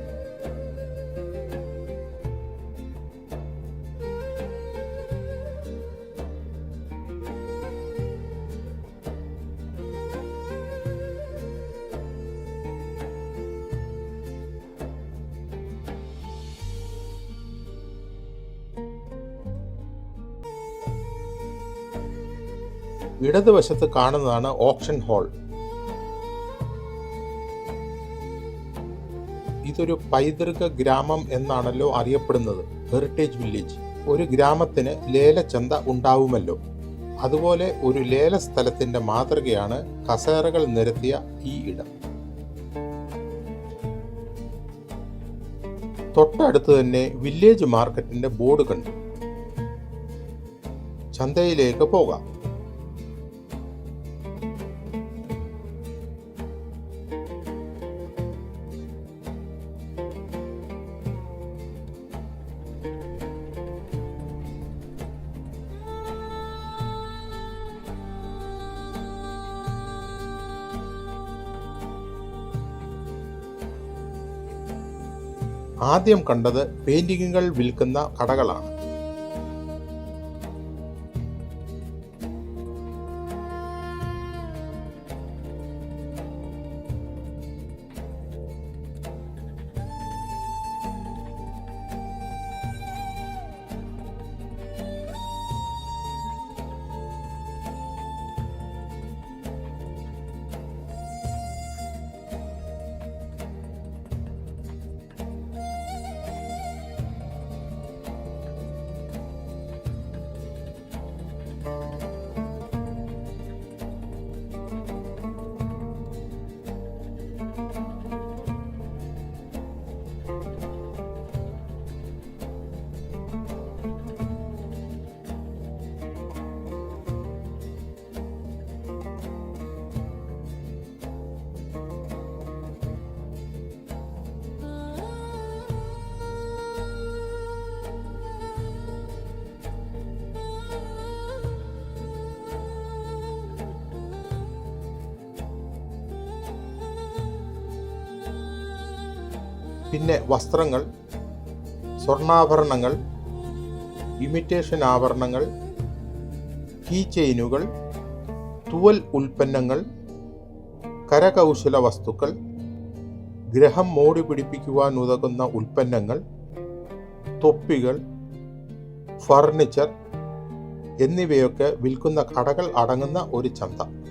ഇടതുവശത്ത് കാണുന്നതാണ് ഓപ്ഷൻ ഹാൾ. ഇതൊരു പൈതൃക ഗ്രാമം എന്നാണല്ലോ അറിയപ്പെടുന്നത്, ഹെറിറ്റേജ് വില്ലേജ്. ഒരു ഗ്രാമത്തിന് ലേലച്ചന്ത ഉണ്ടാവുമല്ലോ, അതുപോലെ ഒരു ലേല സ്ഥലത്തിന്റെ മാതൃകയാണ് കസേരകൾ നിരത്തിയ ഈ ഇടം. തൊട്ടടുത്ത് തന്നെ വില്ലേജ് മാർക്കറ്റിന്റെ ബോർഡ് കണ്ടു. ചന്തയിലേക്ക് പോകാം. ആദ്യം കണ്ടത് പെയിന്റിങ്ങുകൾ വിൽക്കുന്ന കടകളാണ്. പിന്നെ വസ്ത്രങ്ങൾ, സ്വർണ്ണാഭരണങ്ങൾ, ഇമിറ്റേഷൻ ആഭരണങ്ങൾ, കീ ചെയിനുകൾ, തുവൽ ഉൽപ്പന്നങ്ങൾ, കരകൗശല വസ്തുക്കൾ, ഗ്രഹം മോടി പിടിപ്പിക്കുവാൻ ഉതകുന്ന ഉൽപ്പന്നങ്ങൾ, തൊപ്പികൾ, ഫർണിച്ചർ എന്നിവയൊക്കെ വിൽക്കുന്ന കടകൾ അടങ്ങുന്ന ഒരു ചന്ത.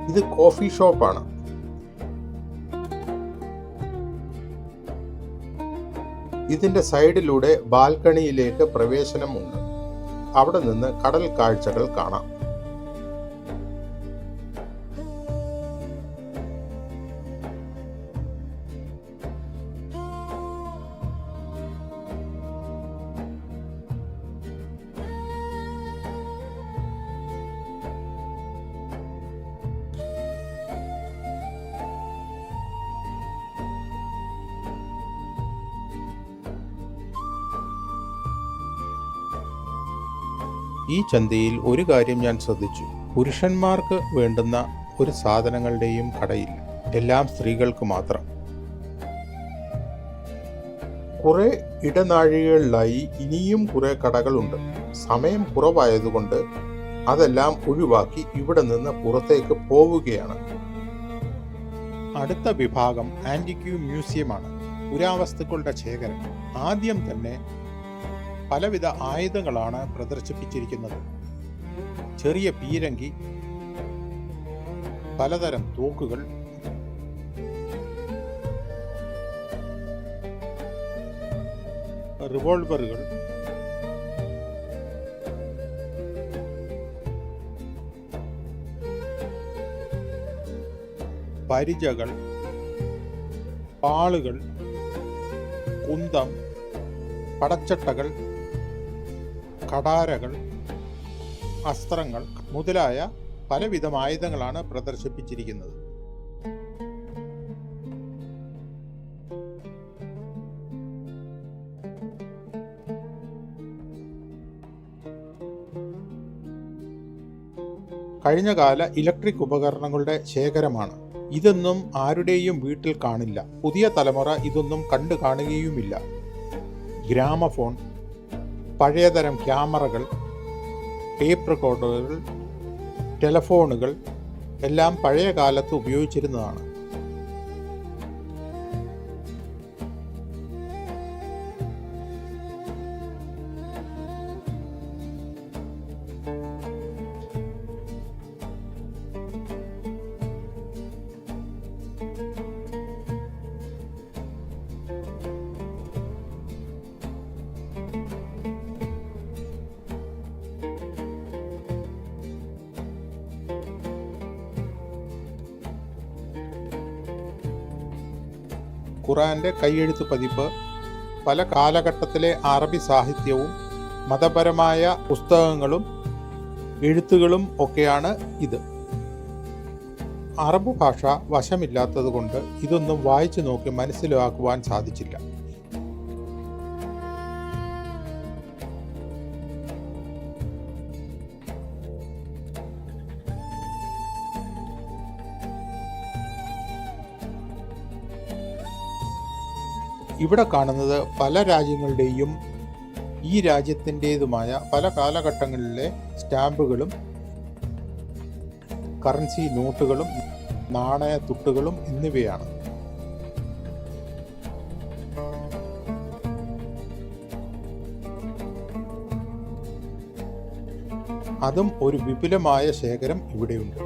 ഇത് കോഫി ഷോപ്പാണ്. ഇതിന്റെ സൈഡിലൂടെ ബാൽക്കണിയിലേക്ക് പ്രവേശനമുണ്ട്. അവിടെ നിന്ന് കടൽ കാഴ്ചകൾ കാണാം. ഈ ചന്തയിൽ ഒരു കാര്യം ഞാൻ ശ്രദ്ധിച്ചു. പുരുഷന്മാർക്ക് വേണ്ടുന്ന ഒരു സാധനങ്ങളുടെയും കടയില്ല. എല്ലാം സ്ത്രീകൾക്ക് മാത്രം. കുറെ ഇടനാഴികളിലായി ഇനിയും കുറെ കടകളുണ്ട്. സമയം കുറവായതുകൊണ്ട് അതെല്ലാം ഒഴിവാക്കി ഇവിടെ നിന്ന് പുറത്തേക്ക് പോവുകയാണ്. അടുത്ത വിഭാഗം ആന്റിക്യൂ മ്യൂസിയമാണ്. പുരാവസ്തുക്കളുടെ ശേഖരം. ആദ്യം തന്നെ പലവിധ ആയുധങ്ങളാണ് പ്രദർശിപ്പിച്ചിരിക്കുന്നത്. ചെറിയ പീരങ്കി, പലതരം തോക്കുകൾ, റിവോൾവറുകൾ, പരിചകൾ, പാളുകൾ, കുന്തം, പടച്ചട്ടകൾ, കടാരകൾ, അസ്ത്രങ്ങൾ മുതലായ പലവിധം ആയുധങ്ങളാണ് പ്രദർശിപ്പിച്ചിരിക്കുന്നത്. കഴിഞ്ഞകാല ഇലക്ട്രിക് ഉപകരണങ്ങളുടെ ശേഖരമാണ്. ഇതൊന്നും ആരുടെയും വീട്ടിൽ കാണില്ല. പുതിയ തലമുറ ഇതൊന്നും കണ്ടു കാണുകയുമില്ല. ഗ്രാമഫോൺ, പഴയതരം ക്യാമറകൾ, ടേപ്പ് റെക്കോർഡറുകൾ, ടെലഫോണുകൾ എല്ലാം പഴയ കാലത്ത് ഉപയോഗിച്ചിരുന്നതാണ്. ഖുറാന്റെ കൈയെഴുത്ത് പതിപ്പ്, പല കാലഘട്ടത്തിലെ അറബി സാഹിത്യവും മതപരമായ പുസ്തകങ്ങളും എഴുത്തുകളും ഒക്കെയാണ് ഇത്. അറബ് ഭാഷ വശമില്ലാത്തതുകൊണ്ട് ഇതൊന്നും വായിച്ചു നോക്കി മനസ്സിലാക്കുവാൻ സാധിച്ചില്ല. ഇവിടെ കാണുന്നത് പല രാജ്യങ്ങളുടെയും ഈ രാജ്യത്തിൻ്റേതുമായ പല കാലഘട്ടങ്ങളിലെ സ്റ്റാമ്പുകളും കറൻസി നോട്ടുകളും നാണയത്തുട്ടുകളും എന്നിവയാണ്. അതും ഒരു വിപുലമായ ശേഖരം ഇവിടെയുണ്ട്.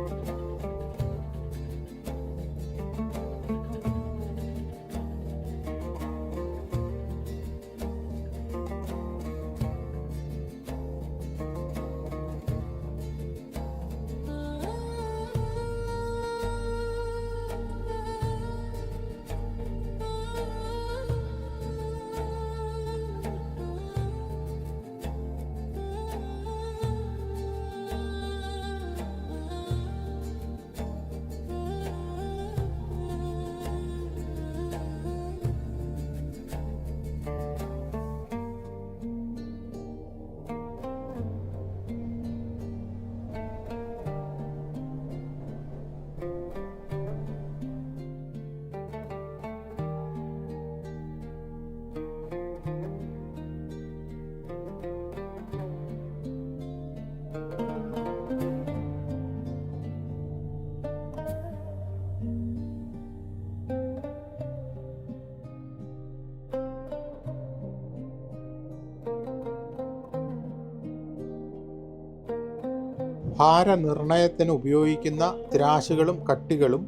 ഭാരനിർണയത്തിന് ഉപയോഗിക്കുന്ന ത്രാശുകളും കട്ടികളും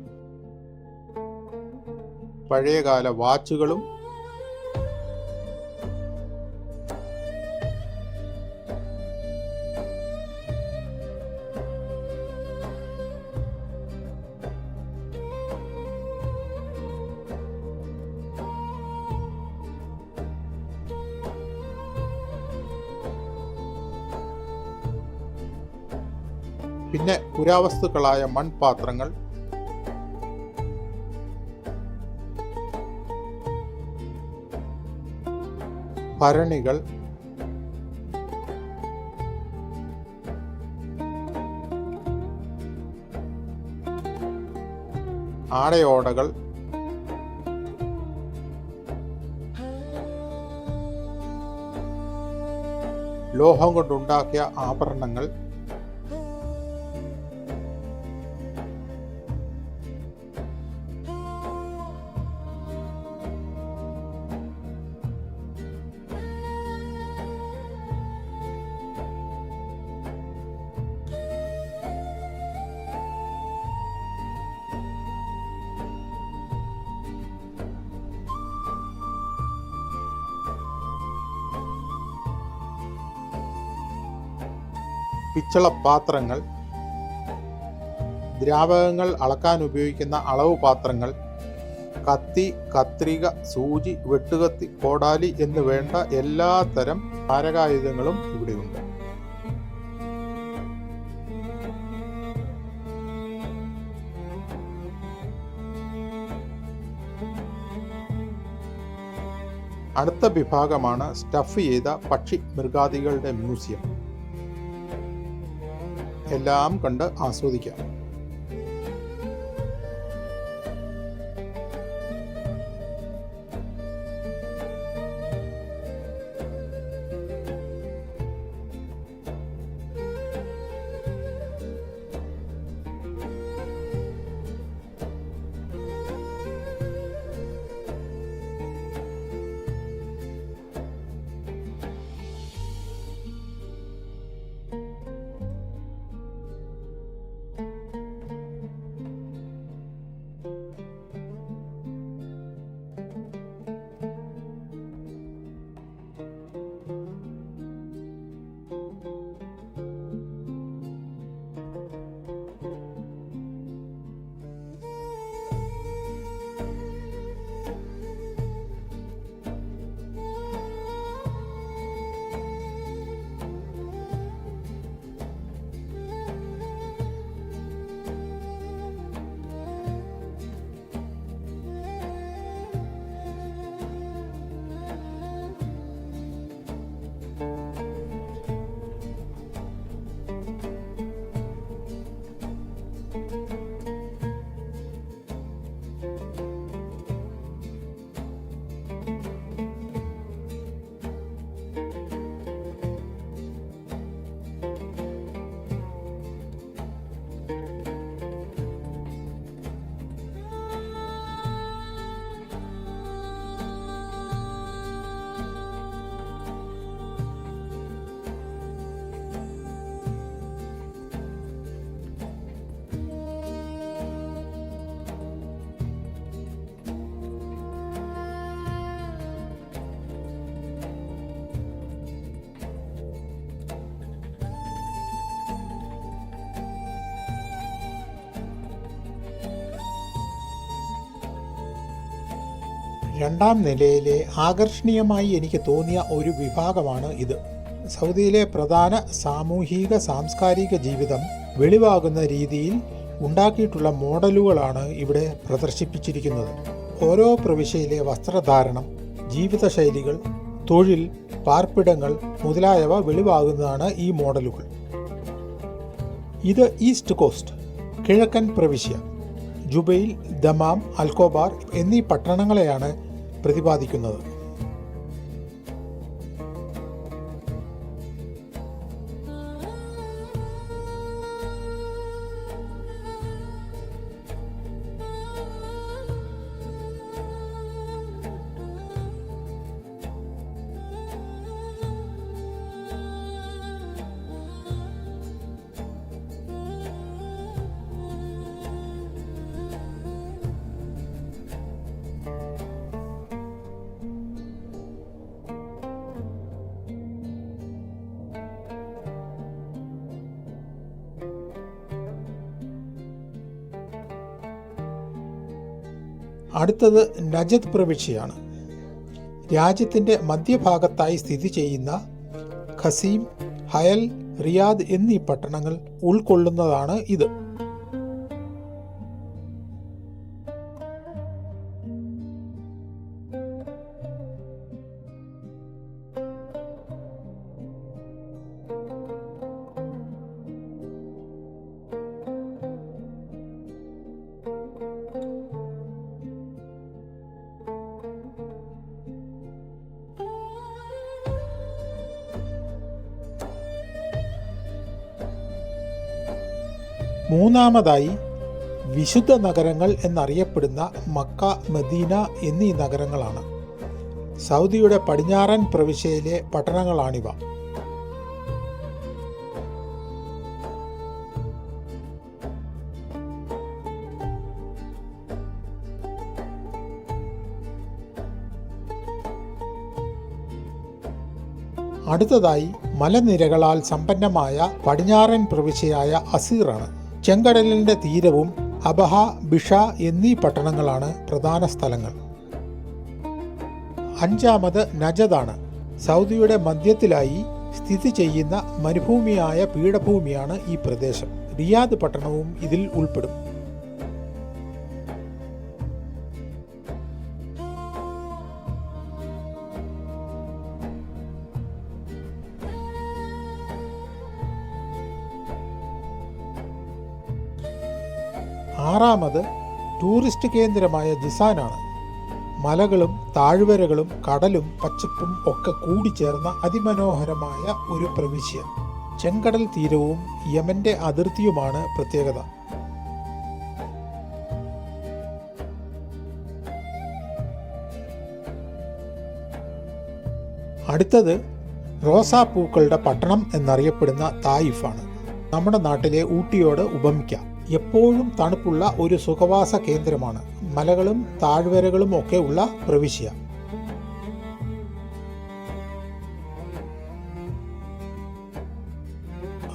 പഴയകാല വാച്ചുകളും പിന്നെ പുരാവസ്തുക്കളായ മൺപാത്രങ്ങൾ, ഭരണികൾ, ആടയോടകൾ, ലോഹം കൊണ്ടുണ്ടാക്കിയ ആഭരണങ്ങൾ, പിച്ചള പാത്രങ്ങൾ, ദ്രാവകങ്ങൾ അളക്കാൻ ഉപയോഗിക്കുന്ന അളവ് പാത്രങ്ങൾ, കത്തി, കത്രിക, സൂചി, വെട്ടുകത്തി, കോടാലി എന്ന് വേണ്ട എല്ലാ തരം മാരകായുധങ്ങളും ഇവിടെയുണ്ട്. അടുത്ത വിഭാഗമാണ് സ്റ്റഫ് ചെയ്ത പക്ഷി മൃഗാദികളുടെ മ്യൂസിയം. എല്ലാം കണ്ട് ആസ്വദിക്കാം. രണ്ടാം നിലയിലെ ആകർഷണീയമായി എനിക്ക് തോന്നിയ ഒരു വിഭാഗമാണ് ഇത്. സൗദിയിലെ പ്രധാന സാമൂഹിക സാംസ്കാരിക ജീവിതം വെളിവാകുന്ന രീതിയിൽ ഉണ്ടാക്കിയിട്ടുള്ള മോഡലുകളാണ് ഇവിടെ പ്രദർശിപ്പിച്ചിരിക്കുന്നത്. ഓരോ പ്രവിശ്യയിലെ വസ്ത്രധാരണം, ജീവിതശൈലികൾ, തൊഴിൽ, പാർപ്പിടങ്ങൾ മുതലായവ വെളിവാകുന്നതാണ് ഈ മോഡലുകൾ. ഇത് ഈസ്റ്റ് കോസ്റ്റ്, കിഴക്കൻ പ്രവിശ്യ. ജുബൈൽ, ദമാം, അൽക്കോബാർ എന്നീ പട്ടണങ്ങളെയാണ് പ്രതിപാദിക്കുന്നത്. അടുത്തത് നജദ് പ്രവിശ്യയാണ്. രാജ്യത്തിൻ്റെ മധ്യഭാഗത്തായി സ്ഥിതി ചെയ്യുന്ന ഖസീം, ഹയൽ, റിയാദ് എന്നീ പട്ടണങ്ങൾ ഉൾക്കൊള്ളുന്നതാണ് ഇത്. മൂന്നാമതായി വിശുദ്ധ നഗരങ്ങൾ എന്നറിയപ്പെടുന്ന മക്ക, മദീന എന്നീ നഗരങ്ങളാണ്. സൗദിയുടെ പടിഞ്ഞാറൻ പ്രവിശ്യയിലെ പട്ടണങ്ങളാണിവ. അടുത്തതായി മലനിരകളാൽ സമ്പന്നമായ പടിഞ്ഞാറൻ പ്രവിശ്യയായ അസീറാണ്. ചെങ്കടലിൻ്റെ തീരവും അബഹ, ബിഷ എന്നീ പട്ടണങ്ങളാണ് പ്രധാന സ്ഥലങ്ങൾ. അഞ്ചാമത് നജദാണ്. സൗദിയുടെ മധ്യത്തിലായി സ്ഥിതി ചെയ്യുന്ന മരുഭൂമിയായ പീഠഭൂമിയാണ് ഈ പ്രദേശം. റിയാദ് പട്ടണവും ഇതിൽ ഉൾപ്പെടും. ആറാമത് ടൂറിസ്റ്റ് കേന്ദ്രമായ ജിസാനാണ്. മലകളും താഴ്വരകളും കടലും പച്ചപ്പും ഒക്കെ കൂടിച്ചേർന്ന അതിമനോഹരമായ ഒരു പ്രവിശ്യ. ചെങ്കടൽ തീരവും യമന്റെ അതിർത്തിയുമാണ് പ്രത്യേകത. അടുത്തത് റോസാപ്പൂക്കളുടെ പട്ടണം എന്നറിയപ്പെടുന്ന തായിഫാണ്. നമ്മുടെ നാട്ടിലെ ഊട്ടിയോട് ഉപമിക്കാം. എപ്പോഴും തണുപ്പുള്ള ഒരു സുഖവാസ കേന്ദ്രമാണ്. മലകളും താഴ്വരകളും ഒക്കെ ഉള്ള പ്രവിശ്യ.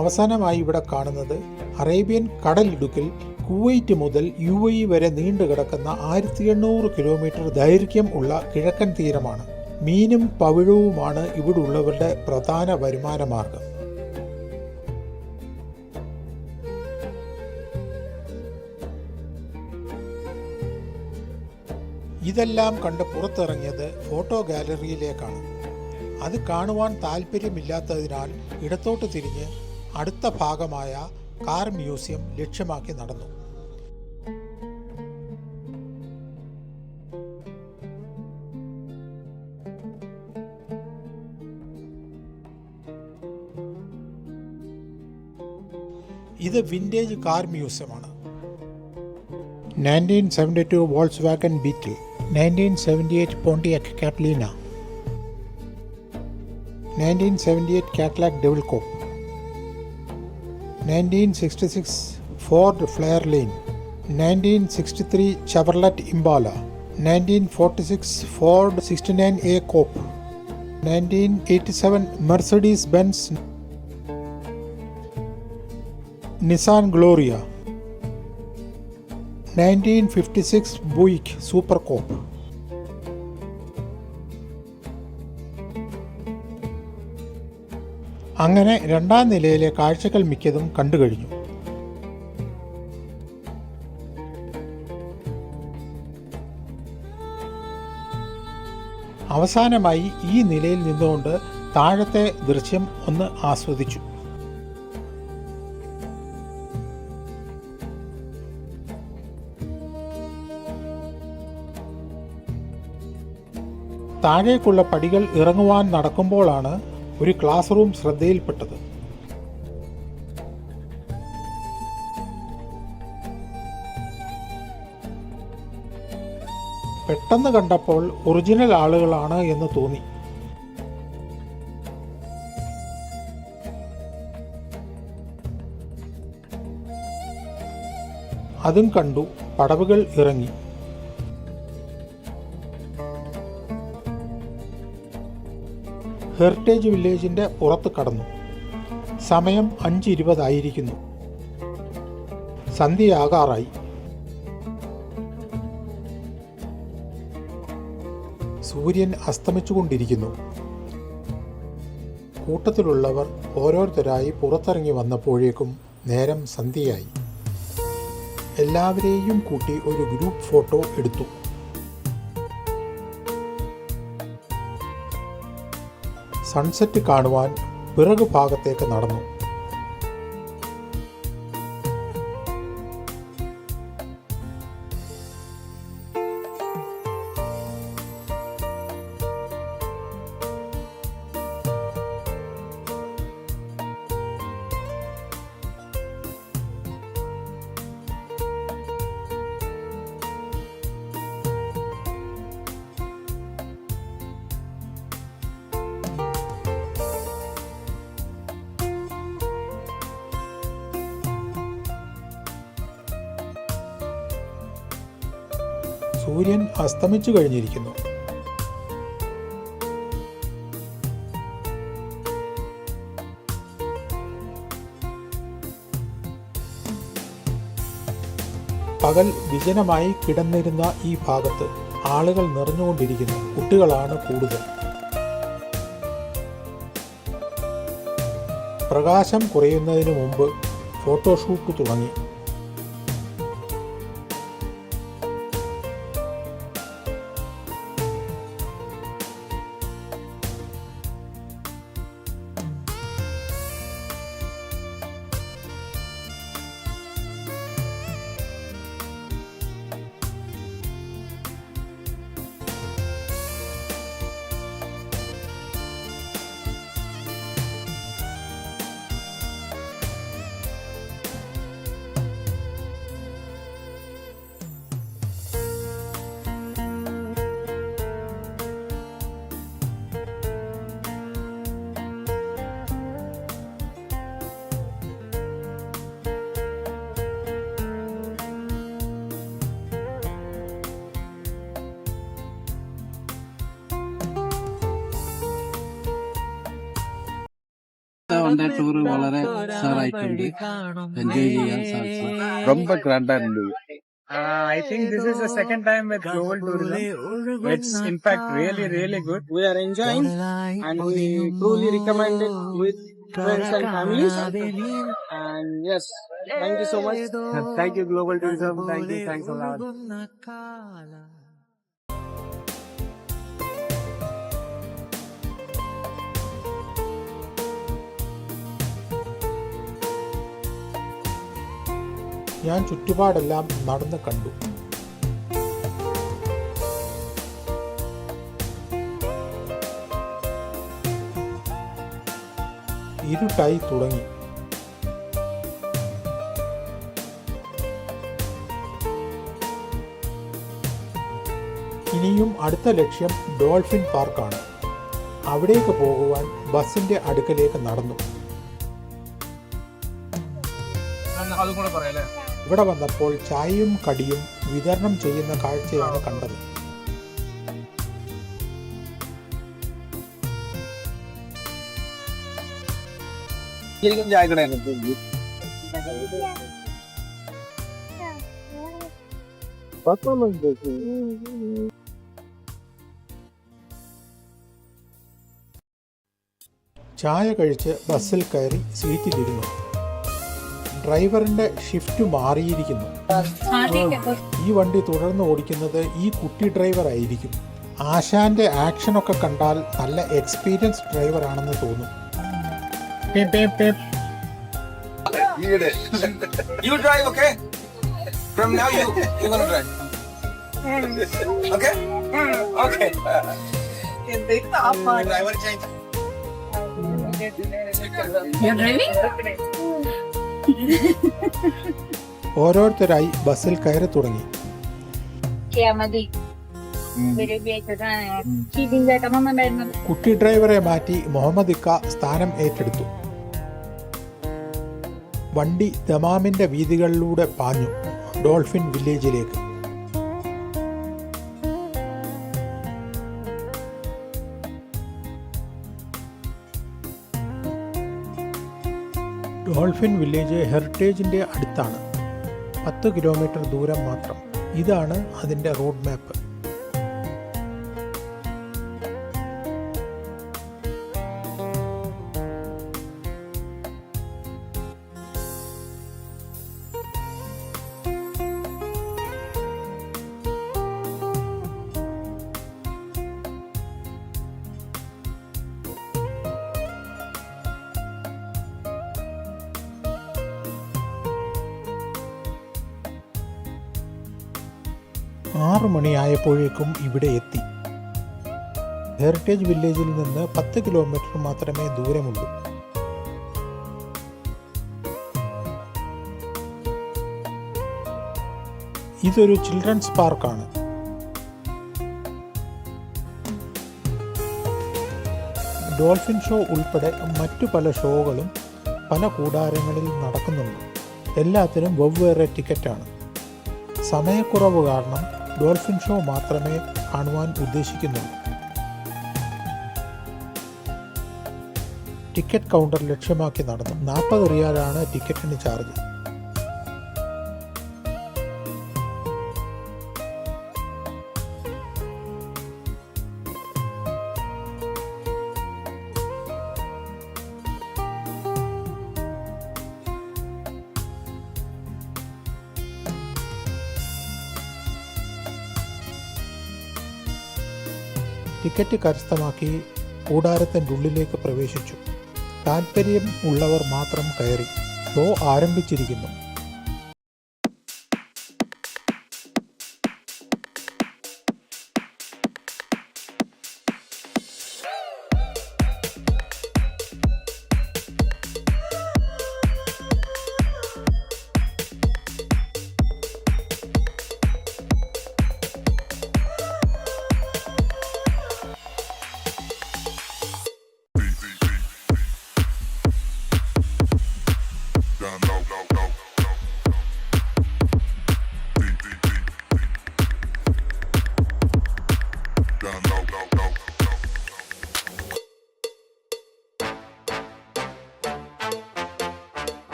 അവസാനമായി ഇവിടെ കാണുന്നത് അറേബ്യൻ കടലിടുക്കിൽ കുവൈറ്റ് മുതൽ UAE വരെ നീണ്ടുകിടക്കുന്ന 1800 കിലോമീറ്റർ ദൈർഘ്യം ഉള്ള കിഴക്കൻ തീരമാണ്. മീനും പവിഴവുമാണ് ഇവിടുള്ളവരുടെ പ്രധാന വരുമാന മാർഗം. ഇതെല്ലാം കണ്ട് പുറത്തിറങ്ങിയത് ഫോട്ടോ ഗാലറിയിലേക്കാണ്. അത് കാണുവാൻ താല്പര്യമില്ലാത്തതിനാൽ ഇടത്തോട്ട് തിരിഞ്ഞ് അടുത്ത ഭാഗമായ കാർ മ്യൂസിയം ലക്ഷ്യമാക്കി നടന്നു. ഇത് vintage car മ്യൂസിയമാണ്. 1972 വോൾക്സ്വാഗൻ ബീറ്റിൽ, 1978 Pontiac Catalina, 1978 Cadillac Devil Coupe, 1966 Ford Fairlane, 1963 Chevrolet Impala, 1946 Ford 69A Coupe, 1987 Mercedes-Benz Nissan Gloria, 1956 Buick Super Coupe, അങ്ങനെ രണ്ടാം നിലയിലെ കാഴ്ചകൾ മിക്കതും കണ്ടു കഴിഞ്ഞു. അവസാനമായി ഈ നിലയിൽ നിന്നുകൊണ്ട് താഴത്തെ ദൃശ്യം ഒന്ന് ആസ്വദിച്ചു. താഴേക്കുള്ള പടികൾ ഇറങ്ങുവാൻ നടക്കുമ്പോഴാണ് ഒരു ക്ലാസ് റൂം ശ്രദ്ധയിൽപ്പെട്ടത്. പെട്ടെന്ന് കണ്ടപ്പോൾ ഒറിജിനൽ ആളുകളാണ് എന്ന് തോന്നി. അതും കണ്ടു. പടവുകൾ ഇറങ്ങി. ഹെറിറ്റേജ് വില്ലേജിന്റെ പുറത്ത് കടന്നു. സമയം 5:20 ആയിരിക്കുന്നു. സന്ധ്യയാകാറായി. സൂര്യൻ അസ്തമിച്ചുകൊണ്ടിരിക്കുന്നു. കൂട്ടത്തിലുള്ളവർ ഓരോരുത്തരായി പുറത്തിറങ്ങി വന്നപ്പോഴേക്കും നേരം സന്ധ്യയായി. എല്ലാവരെയും കൂട്ടി ഒരു ഗ്രൂപ്പ് ഫോട്ടോ എടുത്തു. സൺസെറ്റ് കാണുവാൻ പിറകു ഭാഗത്തേക്ക് നടന്നു. സൂര്യൻ അസ്തമിച്ചു കഴിഞ്ഞിരിക്കുന്നു. പകൽ വിജനമായി കിടന്നിരുന്ന ഈ ഭാഗത്ത് ആളുകൾ നിറഞ്ഞുകൊണ്ടിരിക്കുന്നു. കുട്ടികളാണ് കൂടുതൽ. പ്രകാശം കുറയുന്നതിന് മുമ്പ് ഫോട്ടോഷൂട്ട് തുടങ്ങി. ടൂർ വളരെ ഉഷാറായിട്ടുണ്ട്. എൻജോയ് ചെയ്യാൻ സാധിച്ചു. ரொம்ப ഗ്രാൻഡാ இருந்தது. I think this is the second time with global tourism. It's in fact really good. We are enjoying and we truly recommend it with friends and families. And yes, thank you so much. Thank you global tourism. Thanks a lot. ഞാൻ ചുറ്റുപാടെല്ലാം നടന്ന് കണ്ടു. ഇരുട്ടായി തുടങ്ങി. ഇനിയും അടുത്ത ലക്ഷ്യം ഡോൾഫിൻ പാർക്കാണ്. അവിടേക്ക് പോകുവാൻ ബസിന്റെ അടുക്കലേക്ക് നടന്നു. ഇവിടെ വന്നപ്പോൾ ചായയും കടിയും വിതരണം ചെയ്യുന്ന കാഴ്ചയാണ് കണ്ടത്. ചായ കഴിച്ച് ബസ്സിൽ കയറി സീറ്റിലിരുന്നു. ഡ്രൈവറിൻ്റെ ഷിഫ്റ്റ് മാറിയിരിക്കുന്നു. ഈ വണ്ടി തുടർന്ന് ഓടിക്കുന്നത് ഈ കുട്ടി ഡ്രൈവർ ആയിരിക്കും. ആശാന്റെ ആക്ഷനൊക്കെ കണ്ടാൽ നല്ല എക്സ്പീരിയൻസ് ഡ്രൈവർ ആണെന്ന് തോന്നും. You drive, okay? From now you're gonna drive. Okay? Okay. Driver change. You're driving? ഓരോരുത്തരായി ബസ്സിൽ കയറി തുടങ്ങി. കുട്ടി ഡ്രൈവറെ മാറ്റി മുഹമ്മദ് ഇക്ക സ്ഥാനം ഏറ്റെടുത്തു. വണ്ടി ദമാമിന്റെ വീതികളിലൂടെ പാഞ്ഞു ഡോൾഫിൻ വില്ലേജിലേക്ക്. ഡോൾഫിൻ വില്ലേജ് ഹെറിറ്റേജിന്റെ അടുത്താണ്. 10 കിലോമീറ്റർ ദൂരം മാത്രം. ഇതാണ് അതിന്റെ റോഡ് മാപ്പ്. മണിയായപ്പോഴേക്കും ഇവിടെ എത്തി. ഹെറിറ്റേജ് വില്ലേജിൽ നിന്ന് 10 കിലോമീറ്റർ മാത്രമേ ദൂരമുള്ളൂ. ഇതൊരു ചിൽഡ്രൻസ് പാർക്കാണ്. ഡോൾഫിൻ ഷോ ഉൾപ്പെടെ മറ്റു പല ഷോകളും പല കൂടാരങ്ങളിൽ നടക്കുന്നുണ്ട്. എല്ലാത്തിനും വെവ്വേറെ ടിക്കറ്റാണ്. സമയക്കുറവ് കാരണം ഡോൾഫിൻ ഷോ മാത്രമേ കാണുവാൻ ഉദ്ദേശിക്കുന്നുള്ളൂ. ടിക്കറ്റ് കൗണ്ടർ ലക്ഷ്യമാക്കി നടന്നു. 40 റിയാലാണ് ടിക്കറ്റിന് ചാർജ്. ടിക്കറ്റ് കരസ്ഥമാക്കി കൂടാരത്തിൻ്റെ ഉള്ളിലേക്ക് പ്രവേശിച്ചു. താൽപ്പര്യം ഉള്ളവർ മാത്രം കയറി. ഷോ ആരംഭിച്ചിരിക്കുന്നു.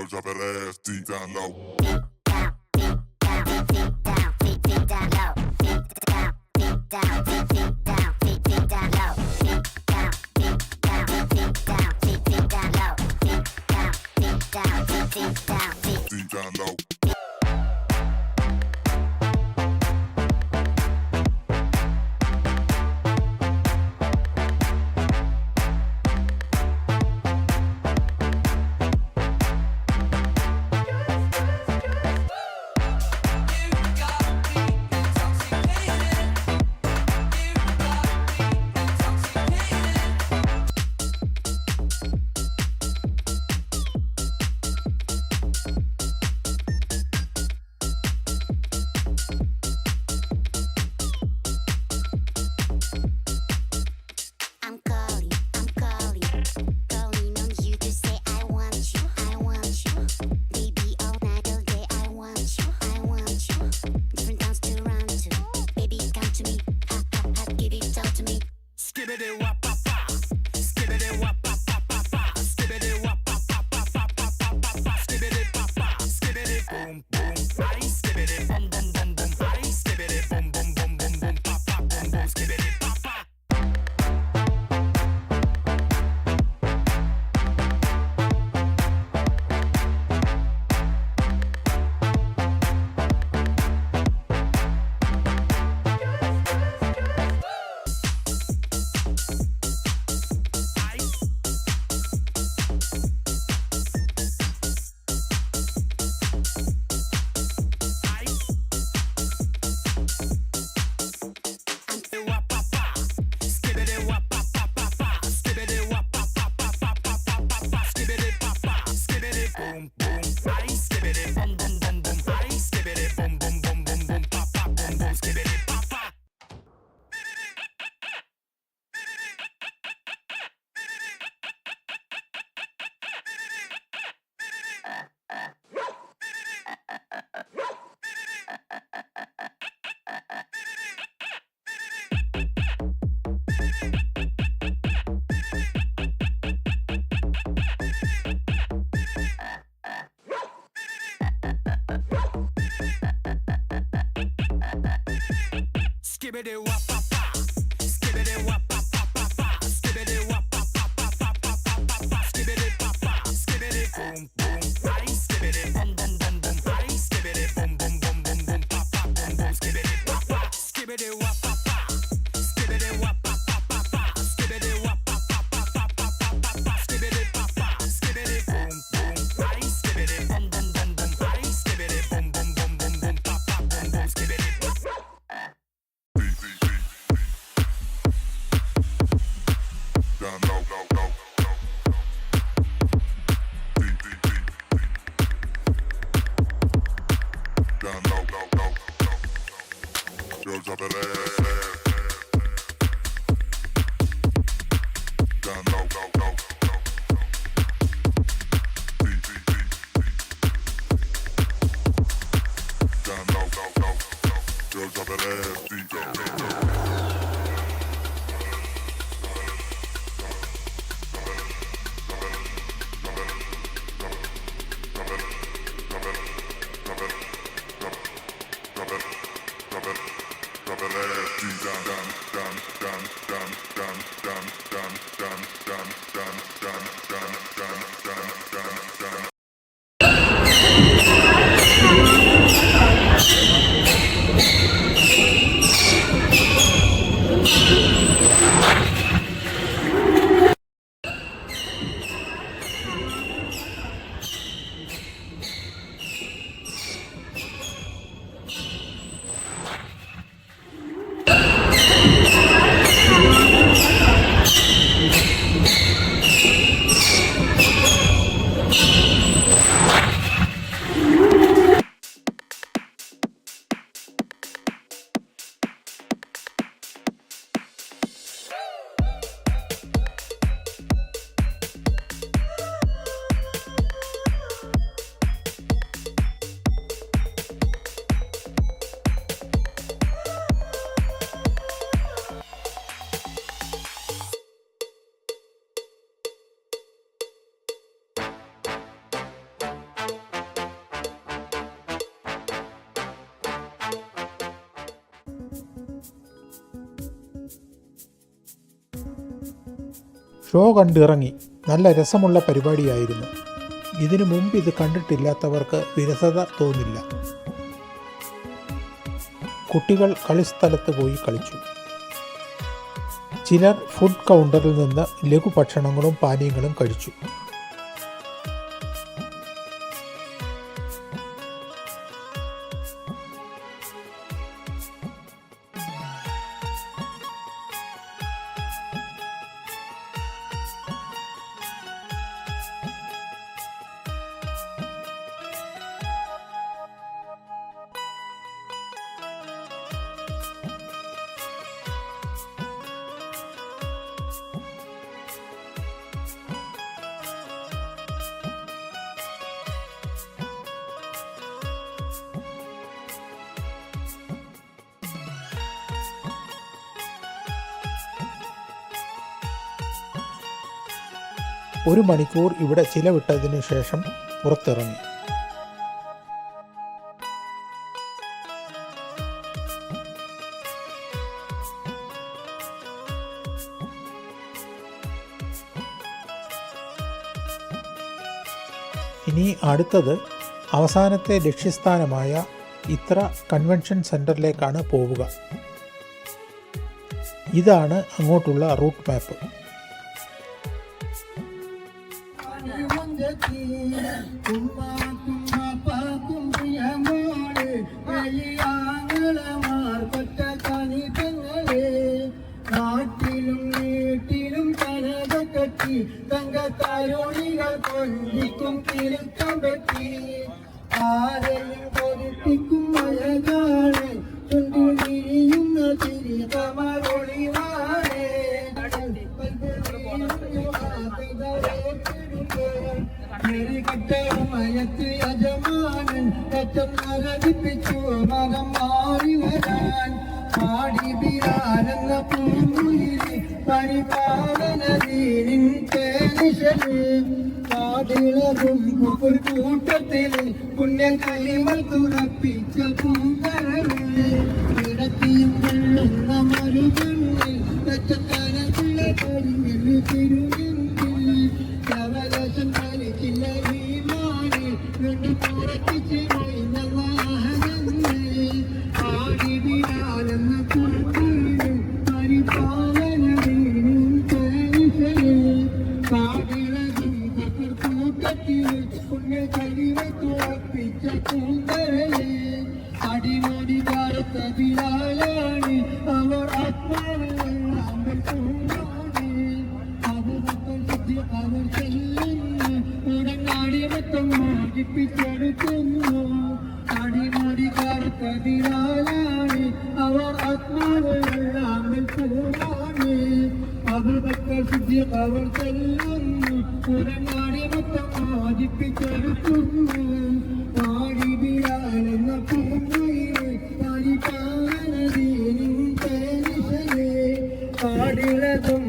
drop that ass deep down low. Deep down low. Skibbity wop pop pop, skibbity wop pop pop pop pop, skibbity wop pop pop pop pop pop pop pop, skibbity pop pop, skibbity boom boom, ay skibbity boom boom boom boom, ay skibbity boom boom boom boom boom, pop pop boom boom, skibbity pop pop, skibbity wop pop pop, skibbity wop pop pop pop pop, skibbity wop pop pop pop pop pop pop pop, skibbity pop pop, skibbity boom boom, ay skibbity boom boom boom boom, ay skibbity boom boom boom boom boom, pop pop boom boom, skibbity pop pop. Down low, low, low, low. Deep, deep, deep. Down low, low, low, low. Girl, drop that ass. Down low, low, low, low. Deep, deep, deep. Down low, low, low, low. Girl, drop that ass deep, low, low, low. Show കണ്ടിറങ്ങി. നല്ല രസമുള്ള പരിപാടിയായിരുന്നു. ഇതിനു മുമ്പ് ഇത് കണ്ടിട്ടില്ലാത്തവർക്ക് വിരസത തോന്നില്ല. കുട്ടികൾ കളിസ്ഥലത്ത് പോയി കളിച്ചു. ചിലർ ഫുഡ് കൗണ്ടറിൽ നിന്ന് ലഘുഭക്ഷണങ്ങളും പാനീയങ്ങളും കഴിച്ചു. ഒരു മണിക്കൂർ ഇവിടെ ചിലവിട്ടതിനു ശേഷം പുറത്തിറങ്ങി. ഇനി അടുത്തത് അവസാനത്തെ ലക്ഷ്യസ്ഥാനമായ ഇത്ര കൺവെൻഷൻ സെൻറ്ററിലേക്കാണ് പോവുക. ഇതാണ് അങ്ങോട്ടുള്ള റൂട്ട് മാപ്പ്. നാട്ടിലും വീട്ടിലും കനക കെട്ടി തങ്കത്താരോണികൾ കൊണ്ടിക്കും തിരുക്കം പറ്റി ആരെയും കൊതിപ്പിക്കും മഴകാണ് ചുണ്ടിൽ വിരിയുന്ന തിരികമൊളിവാണ് മയത്ത് യജമാനൻ കറ്റം നരകിപ്പിച്ചു മകം മാറി വരാൻ പാടി ബിരാനെന്ന പൂങ്കുയിലി പരിപാലനദീനിൻ തേനിശല് പാടിളകും കൂട്ടത്തില് പുണ്യകലിമൽ തുറപ്പിച്ച പൂങ്കരല് ഇടത്തിയും കൊള്ളുന്ന മരുകണ്ണിൽ രച്ചക്കനക്കുള്ള കരിഞ്ഞല് തിരുനെങ്കിൽ കവലശം കളിച്ചില്ല ഈമാനിൽ രണ്ട് പുറത്തിച്ച് മൊയ്ന്ന വാഹനങ്ങൾ പാടി ബിരാനെന്ന പൂങ്കുയിലി പരിപാലനദീനിൻ തേനിശല് പാടിളകും കൂട്ടത്തില് പുണ്യകലിമൽ തുറപ്പിച്ച പൂങ്കരല് അടിമടി കാലത്ത ബിലാലാണ് അവർ ആത്മാവിൽ പൂങ്കാണ് അവർ ചെല്ലുന്നു ഉടനാടി മൊത്തം മോചിപ്പിച്ചെടുക്കുന്നു അടിമടി കാലത്ത ബിലാലാണ് അവർ ആത്മാവിൽ പൂങ്കാണ് അവർ അവർ ചെല്ലുന്നു ഉടനാടി മൊത്തം മോചിപ്പിച്ചെടുക്കുന്നു പാടി ബിലാലെന്ന പൂങ്കയില് പരിപാലനദീനിൻ തേനിശല് പാടിളകും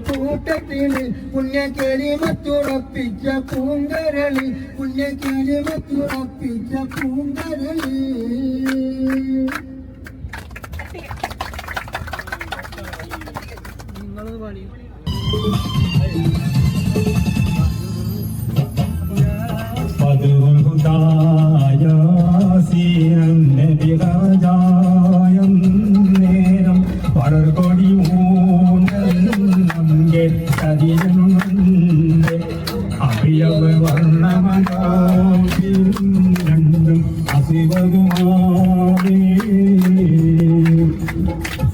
കൂട്ടത്തില് പുണ്യകലിമത്തുറപ്പിച്ച പൂങ്കരളി പുണ്യകലിമത്തുറപ്പിച്ച പൂങ്കരളി. നേരം പടർകൊടി അഭിയവ വർണ്ണമണ്ടും അസിവകുമാരേ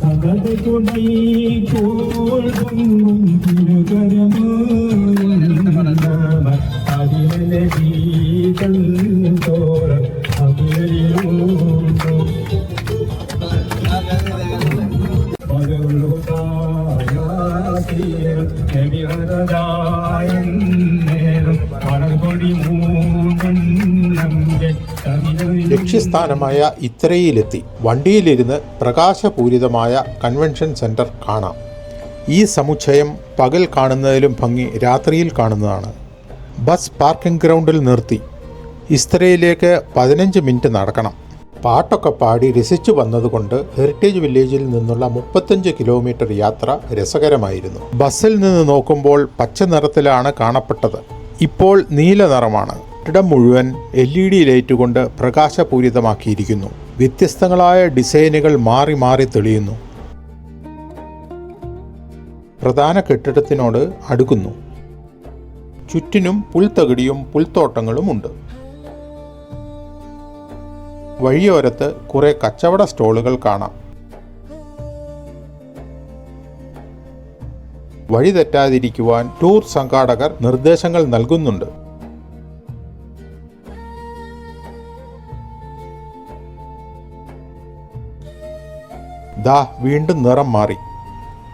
സകല തുണൈ കോൾക്കും തിരുകരമ അതിലെ ഗീതം തോറ അഭിനയുണ്ടോ ലക്ഷ്യസ്ഥാനമായ ഇത്രയിലെത്തി. വണ്ടിയിലിരുന്ന് പ്രകാശപൂരിതമായ കൺവെൻഷൻ സെൻറ്റർ കാണാം. ഈ സമുച്ചയം പകൽ കാണുന്നതിലും ഭംഗി രാത്രിയിൽ കാണുന്നതാണ്. ബസ് പാർക്കിംഗ് ഗ്രൗണ്ടിൽ നിർത്തി. ഇസ്ത്രയിലേക്ക് 15 മിനിറ്റ് നടക്കണം. പാട്ടൊക്കെ പാടി രസിച്ചു വന്നതുകൊണ്ട് ഹെറിറ്റേജ് വില്ലേജിൽ നിന്നുള്ള 35 കിലോമീറ്റർ യാത്ര രസകരമായിരുന്നു. ബസ്സിൽ നിന്ന് നോക്കുമ്പോൾ പച്ച നിറത്തിലാണ് കാണപ്പെട്ടത്. ഇപ്പോൾ നീല നിറമാണ്. കെട്ടിടം മുഴുവൻ LED ലൈറ്റ് കൊണ്ട് പ്രകാശപൂരിതമാക്കിയിരിക്കുന്നു. വ്യത്യസ്തങ്ങളായ ഡിസൈനുകൾ മാറി മാറി തെളിയുന്നു. പ്രധാന കെട്ടിടത്തിനോട് അടുക്കുന്നു. ചുറ്റിനും പുൽത്തകിടിയും പുൽത്തോട്ടങ്ങളുമുണ്ട്. വഴിയോരത്ത് കുറെ കച്ചവട സ്റ്റോളുകൾ കാണാം. വഴി തെറ്റാതിരിക്കുവാൻ ടൂർ സംഘാടകർ നിർദ്ദേശങ്ങൾ നൽകുന്നുണ്ട്. ദാ വീണ്ടും നിറം മാറി.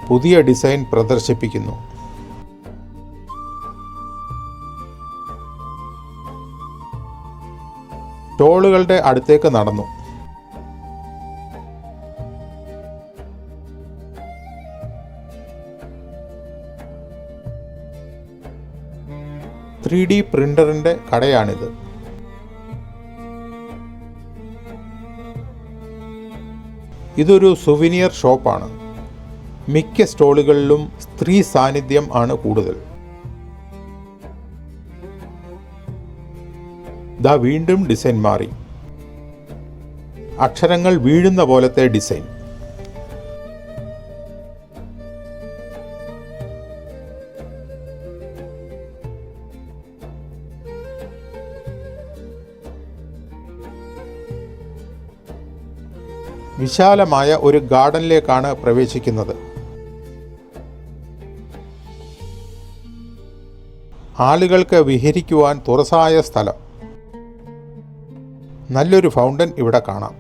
പുതിയ ഡിസൈൻ പ്രദർശിപ്പിക്കുന്നു. സ്റ്റോളുകളുടെ അടുത്തേക്ക് നടന്നു. ത്രീ ഡി പ്രിന്ററിന്റെ കടയാണിത്. ഇതൊരു സുവനിയർ ഷോപ്പാണ്. മിക്ക സ്റ്റോളുകളിലും സ്ത്രീ സാന്നിധ്യം ആണ് കൂടുതൽ. ദാ വീണ്ടും ഡിസൈൻ മാറി. അക്ഷരങ്ങൾ വീഴുന്ന പോലത്തെ ഡിസൈൻ. വിശാലമായ ഒരു ഗാർഡനിലേക്കാണ് പ്രവേശിക്കുന്നത്. ആളുകൾക്ക് വിഹരിക്കുവാൻ തുറസായ സ്ഥലം. നല്ലൊരു ഫൗണ്ടൻ ഇവിടെ കാണാം.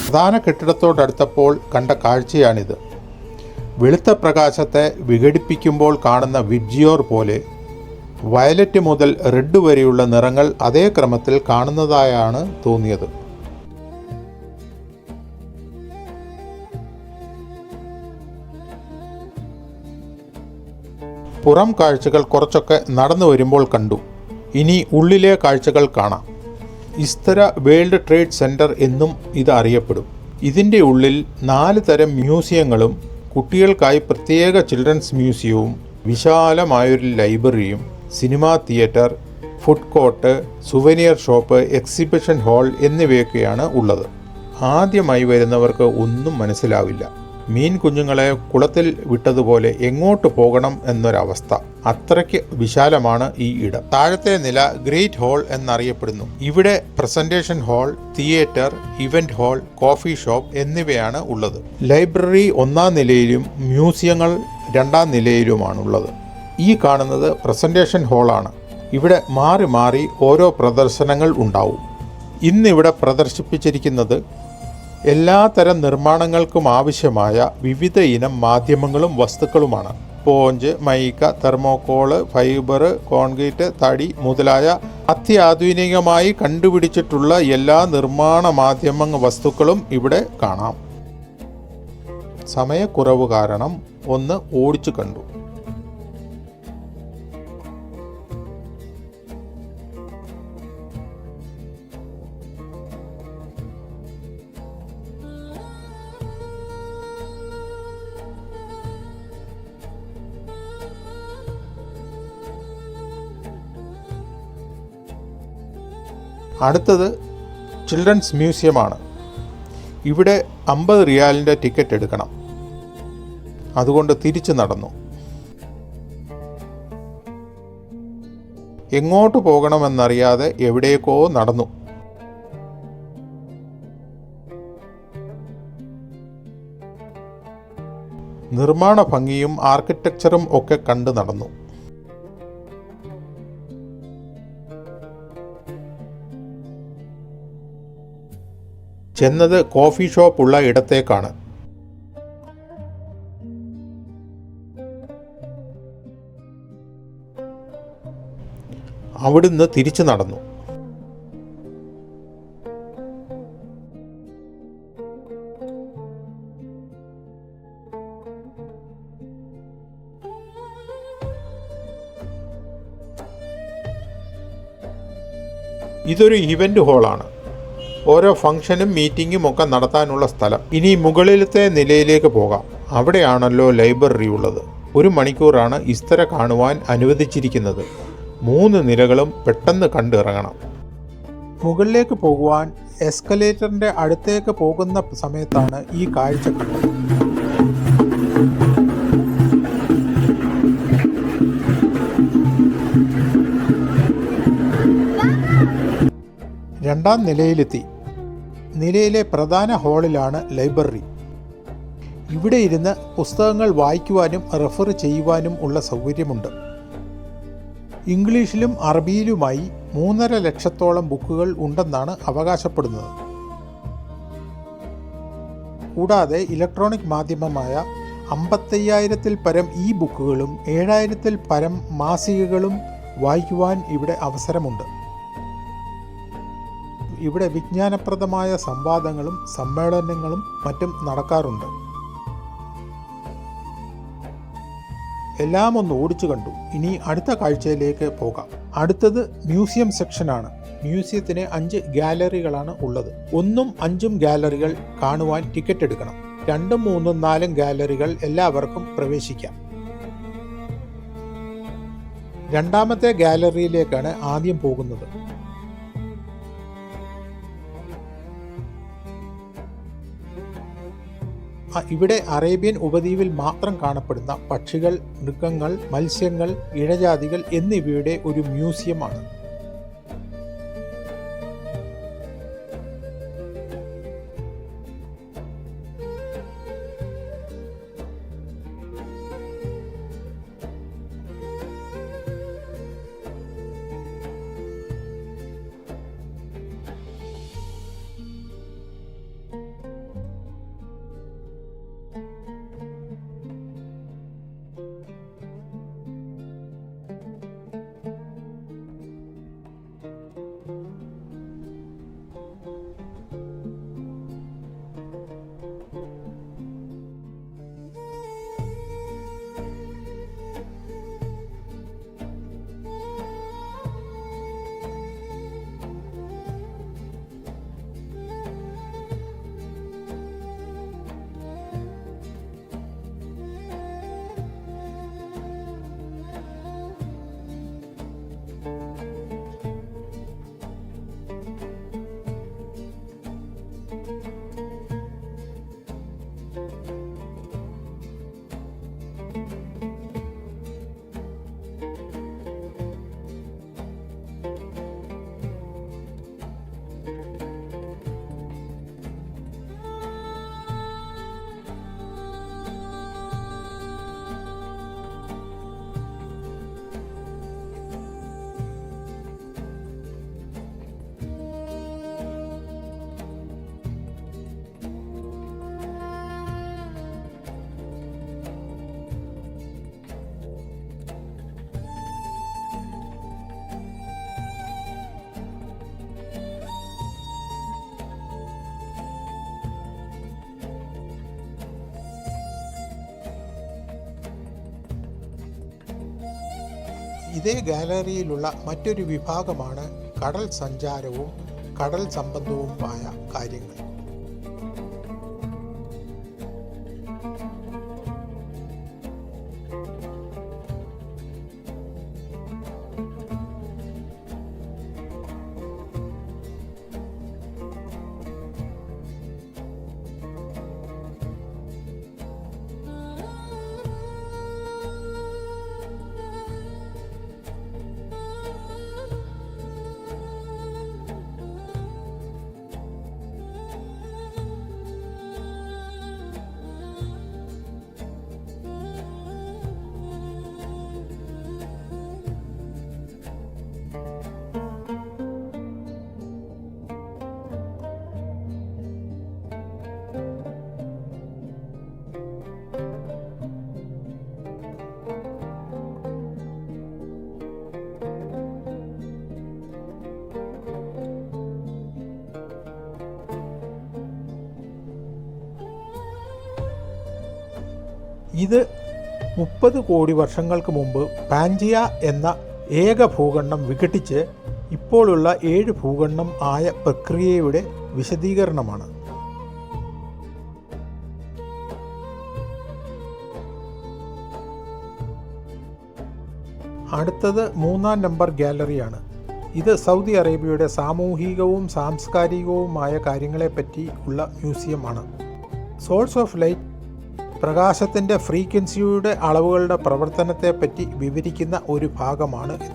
പ്രധാന കെട്ടിടത്തോടടുത്തപ്പോൾ കണ്ട കാഴ്ചയാണിത്. വെളുത്ത പ്രകാശത്തെ വിഘടിപ്പിക്കുമ്പോൾ കാണുന്ന വിഡ്ജിയോർ പോലെ വയലറ്റ് മുതൽ റെഡ് വരെയുള്ള നിറങ്ങൾ അതേ ക്രമത്തിൽ കാണുന്നതായാണ് തോന്നിയത്. പുറം കാഴ്ചകൾ കുറച്ചൊക്കെ നടന്നു വരുമ്പോൾ കണ്ടു. ഇനി ഉള്ളിലെ കാഴ്ചകൾ കാണാം. ഇസ്തര വേൾഡ് ട്രേഡ് സെൻറ്റർ എന്നും ഇത് അറിയപ്പെടും. ഇതിൻ്റെ ഉള്ളിൽ 4 തരം മ്യൂസിയങ്ങളും കുട്ടികൾക്കായി പ്രത്യേക ചിൽഡ്രൻസ് മ്യൂസിയവും വിശാലമായൊരു ലൈബ്രറിയും cinema theatre, food court, souvenir shop, exhibition hall എന്നിവയൊക്കെയാണ് ഉള്ളത്. ആദ്യമായി വരുന്നവർക്ക് ഒന്നും മനസ്സിലാവില്ല. മീൻ കുഞ്ഞുങ്ങളെ കുളത്തിൽ വിട്ടതുപോലെ എങ്ങോട്ട് പോകണം എന്നൊരവസ്ഥ. അത്രയ്ക്ക് വിശാലമാണ് ഈ ഇടം. താഴത്തെ നില ഗ്രേറ്റ് ഹാൾ എന്നറിയപ്പെടുന്നു. ഇവിടെ presentation hall, theatre, event hall, coffee shop എന്നിവയാണ് ഉള്ളത്. ലൈബ്രറി 1-ാം നിലയിലും മ്യൂസിയങ്ങൾ 2-ാം നിലയിലുമാണുള്ളത്. ഈ കാണുന്നത് പ്രസന്റേഷൻ ഹാളാണ്. ഇവിടെ മാറി മാറി ഓരോ പ്രദർശനങ്ങൾ ഉണ്ടാവും. ഇന്നിവിടെ പ്രദർശിപ്പിച്ചിരിക്കുന്നത് എല്ലാ തരം നിർമ്മാണങ്ങൾക്കും ആവശ്യമായ വിവിധ ഇനം മാധ്യമങ്ങളും വസ്തുക്കളുമാണ്. Sponge, mica, thermocol, fibre, concrete, തടി മുതലായ അത്യാധുനികമായി കണ്ടുപിടിച്ചിട്ടുള്ള എല്ലാ നിർമ്മാണ മാധ്യമ വസ്തുക്കളും ഇവിടെ കാണാം. സമയക്കുറവ് കാരണം ഒന്ന് ഓടിച്ചു കണ്ടു. അടുത്തത് ചിൽഡ്രൻസ് മ്യൂസിയമാണ്. ഇവിടെ 50 റിയാലിൻ്റെ ടിക്കറ്റ് എടുക്കണം. അതുകൊണ്ട് തിരിച്ചു നടന്നു. എങ്ങോട്ട് പോകണമെന്നറിയാതെ എവിടേക്കോ നടന്നു. നിർമ്മാണ ഭംഗിയും ആർക്കിടെക്ചറും ഒക്കെ കണ്ടു നടന്നു. ചെന്നത് കോഫി ഷോപ്പ് ഉള്ള ഇടത്തേക്കാണ്. അവിടുന്ന് തിരിച്ചു നടന്നു. ഇതൊരു ഇവൻ്റ് ഹാളാണ്. ഓരോ ഫംഗ്ഷനും മീറ്റിങ്ങും ഒക്കെ നടത്താനുള്ള സ്ഥലം. ഇനി മുകളിലത്തെ നിലയിലേക്ക് പോകാം. അവിടെയാണല്ലോ ലൈബ്രറി ഉള്ളത്. 1 മണിക്കൂറാണ് ഇസ്തര കാണുവാൻ അനുവദിച്ചിരിക്കുന്നത്. 3 നിലകളും പെട്ടെന്ന് കണ്ടിറങ്ങണം. മുകളിലേക്ക് പോകുവാൻ എസ്കലേറ്ററിൻ്റെ അടുത്തേക്ക് പോകുന്ന സമയത്താണ് ഈ കാഴ്ച കണ്ടത്. രണ്ടാം നിലയിലെത്തി. നിലയിലെ പ്രധാന ഹാളിലാണ് ലൈബ്രറി. ഇവിടെ ഇരുന്ന് പുസ്തകങ്ങൾ വായിക്കുവാനും റെഫർ ചെയ്യുവാനും ഉള്ള സൗകര്യമുണ്ട്. ഇംഗ്ലീഷിലും അറബിയിലുമായി 3.5 ലക്ഷത്തോളം ബുക്കുകൾ ഉണ്ടെന്നാണ് അവകാശപ്പെടുന്നത്. കൂടാതെ ഇലക്ട്രോണിക് മാധ്യമമായ 55,000-ൽ പരം ഇ ബുക്കുകളും 7,000-ൽ പരം മാസികകളും വായിക്കുവാൻ ഇവിടെ അവസരമുണ്ട്. ഇവിടെ വിജ്ഞാനപ്രദമായ സംവാദങ്ങളും സമ്മേളനങ്ങളും മറ്റും നടക്കാറുണ്ട്. എല്ലാം ഒന്ന് ഓടിച്ചു കണ്ടു. ഇനി അടുത്ത കാഴ്ചയിലേക്ക് പോകാം. അടുത്തത് മ്യൂസിയം സെക്ഷനാണ്. മ്യൂസിയത്തിന് 5 ഗാലറികളാണ് ഉള്ളത്. 1ഉം 5ഉം ഗാലറികൾ കാണുവാൻ ടിക്കറ്റ് എടുക്കണം. 2ഉം 3ഉം 4ഉം ഗാലറികൾ എല്ലാവർക്കും പ്രവേശിക്കാം. രണ്ടാമത്തെ ഗാലറിയിലേക്കാണ് ആദ്യം പോകുന്നത്. ഇവിടെ അറേബ്യൻ ഉപദ്വീപിൽ മാത്രം കാണപ്പെടുന്ന പക്ഷികൾ, മൃഗങ്ങൾ, മത്സ്യങ്ങൾ, ഇഴജാതികൾ എന്നിവയുടെ ഒരു മ്യൂസിയമാണ്. ഇതേ ഗാലറിയിലുള്ള മറ്റൊരു വിഭാഗമാണ് കടൽ സഞ്ചാരവും കടൽ സംബന്ധവുമായ കാര്യങ്ങൾ. ഇത് 30 കോടി വർഷങ്ങൾക്ക് മുമ്പ് പാൻജിയ എന്ന ഏക ഭൂഖണ്ഡം വിഘടിച്ച് ഇപ്പോഴുള്ള 7 ഭൂഖണ്ഡം ആയ പ്രക്രിയയുടെ വിശദീകരണമാണ്. അടുത്തത് 3-ാം നമ്പർ ഗാലറിയാണ്. ഇത് സൗദി അറേബ്യയുടെ സാമൂഹികവും സാംസ്കാരികവുമായ കാര്യങ്ങളെപ്പറ്റി ഉള്ള മ്യൂസിയമാണ്. സോഴ്സ് ഓഫ് ലൈറ്റ്, പ്രകാശത്തിൻ്റെ ഫ്രീക്വൻസിയുടെ അളവുകളുടെ പ്രവർത്തനത്തെപ്പറ്റി വിവരിക്കുന്ന ഒരു ഭാഗമാണ് ഇത്.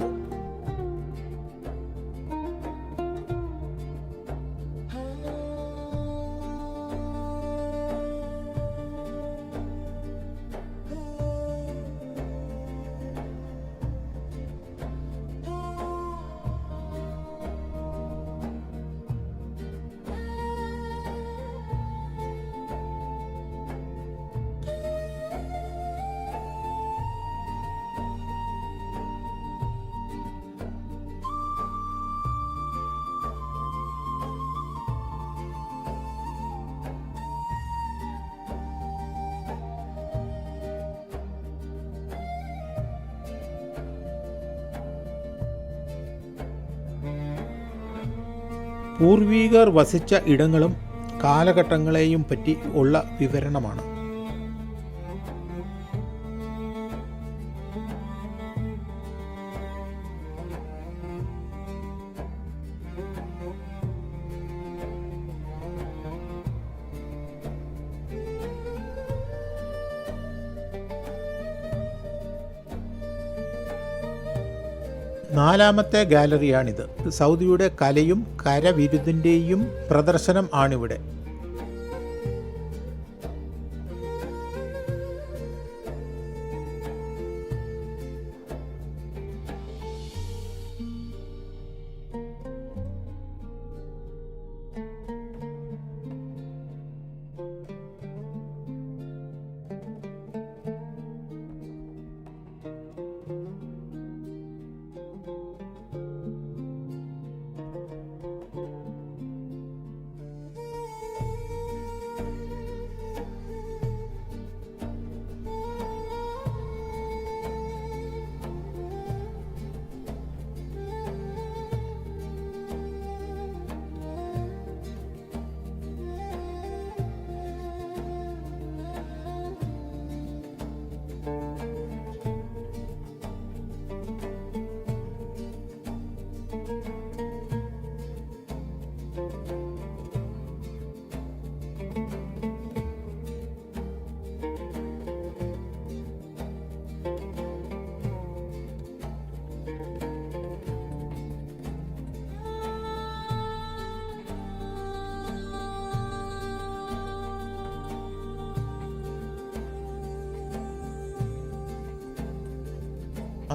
പൂർവികർ വസിച്ച ഇടങ്ങളും കാലഘട്ടങ്ങളെയും പറ്റി ഉള്ള വിവരണമാണ്. നാലാമത്തെ ഗാലറിയാണിത്. സൗദിയുടെ കലയും കരവിരുതിൻ്റെയും പ്രദർശനം ആണിവിടെ.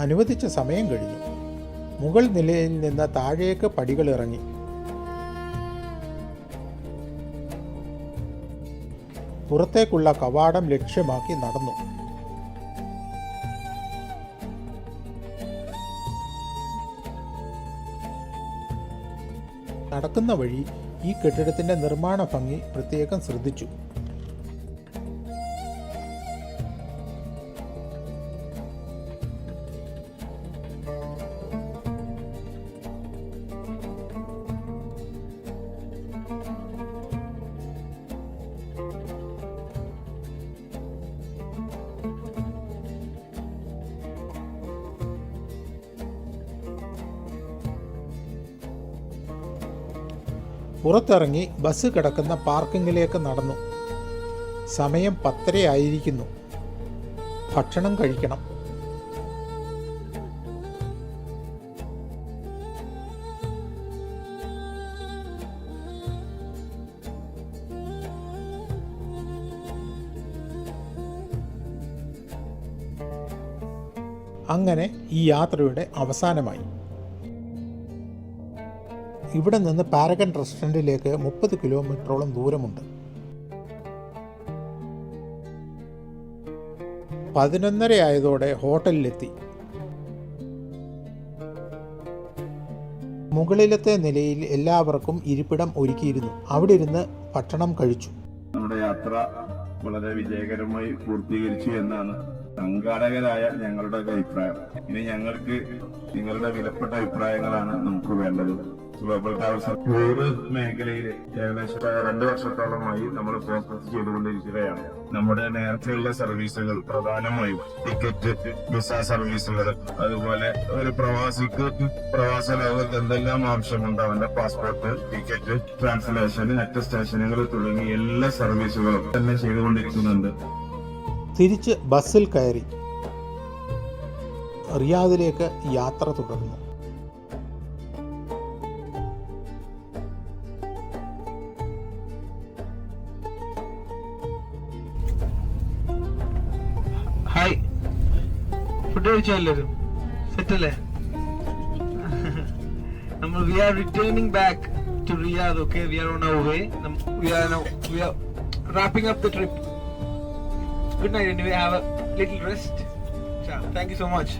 അനുവദിച്ച സമയം കഴിഞ്ഞു. മുകൾ നിലയിൽ നിന്ന് താഴേക്ക് പടികൾ ഇറങ്ങി. പുറത്തേക്കുള്ള കവാടം ലക്ഷ്യമാക്കി നടന്നു. നടക്കുന്ന വഴി ഈ കെട്ടിടത്തിൻ്റെ നിർമ്മാണ ഭംഗി പ്രത്യേകം ശ്രദ്ധിച്ചു. പുറത്തിറങ്ങി ബസ് കിടക്കുന്ന പാർക്കിങ്ങിലേക്ക് നടന്നു. സമയം 10:30 ആയിരിക്കുന്നു. ഭക്ഷണം കഴിക്കണം. അങ്ങനെ ഈ യാത്രയുടെ അവസാനമായി. ഇവിടെ നിന്ന് പാരഗൺ റെസ്റ്റോറൻറ്റിലേക്ക് 30 കിലോമീറ്ററോളം ദൂരമുണ്ട്. 11:30 ആയതോടെ ഹോട്ടലിലെത്തി. മുകളിലത്തെ നിലയിൽ എല്ലാവർക്കും ഇരിപ്പിടം ഒരുക്കിയിരുന്നു. അവിടെ ഇരുന്ന് ഭക്ഷണം കഴിച്ചു. നമ്മുടെ യാത്ര വളരെ വിജയകരമായി പൂർത്തീകരിച്ചു എന്നാണ് സംഘാടകരായ ഞങ്ങളുടെ അഭിപ്രായം. ഇനി ഞങ്ങൾക്ക് നിങ്ങളുടെ വിലപ്പെട്ട അഭിപ്രായങ്ങളാണ് നമുക്ക് വേണ്ടത്. ഗ്ലോബൽ ട്രാവൽസ് ടൂറ് മേഖലയിൽ ഏകദേശം 2 വർഷത്തോളമായി നമ്മൾ ഫോക്കസ് ചെയ്തുകൊണ്ടിരിക്കുകയാണ്. നമ്മുടെ നേരത്തെയുള്ള സർവീസുകൾ പ്രധാനമായും ടിക്കറ്റ്, വിസ സർവീസുകൾ, അതുപോലെ ഒരു പ്രവാസിക്ക് പ്രവാസ ലോകത്ത് എന്തെല്ലാം ആവശ്യമുണ്ട് അവന്റെ പാസ്പോർട്ട്, ടിക്കറ്റ്, ട്രാൻസ്ലേഷൻ, അറ്റസ്റ്റേഷനുകൾ തുടങ്ങി എല്ലാ സർവീസുകളും തന്നെ ചെയ്തുകൊണ്ടിരിക്കുന്നുണ്ട്. തിരിച്ച് ബസ്സിൽ കയറി റിയാദിലേക്ക് യാത്ര തുടർന്നു. ഹായ്, ഫുഡ് കഴിച്ചോ എല്ലാവരും? സെറ്റല്ലേ? നമ്മൾ we are returning back to Riyadh. Okay, we are on our way. We are wrapping up the trip. Good night anyway. Have a little rest. Ciao. Thank you so much.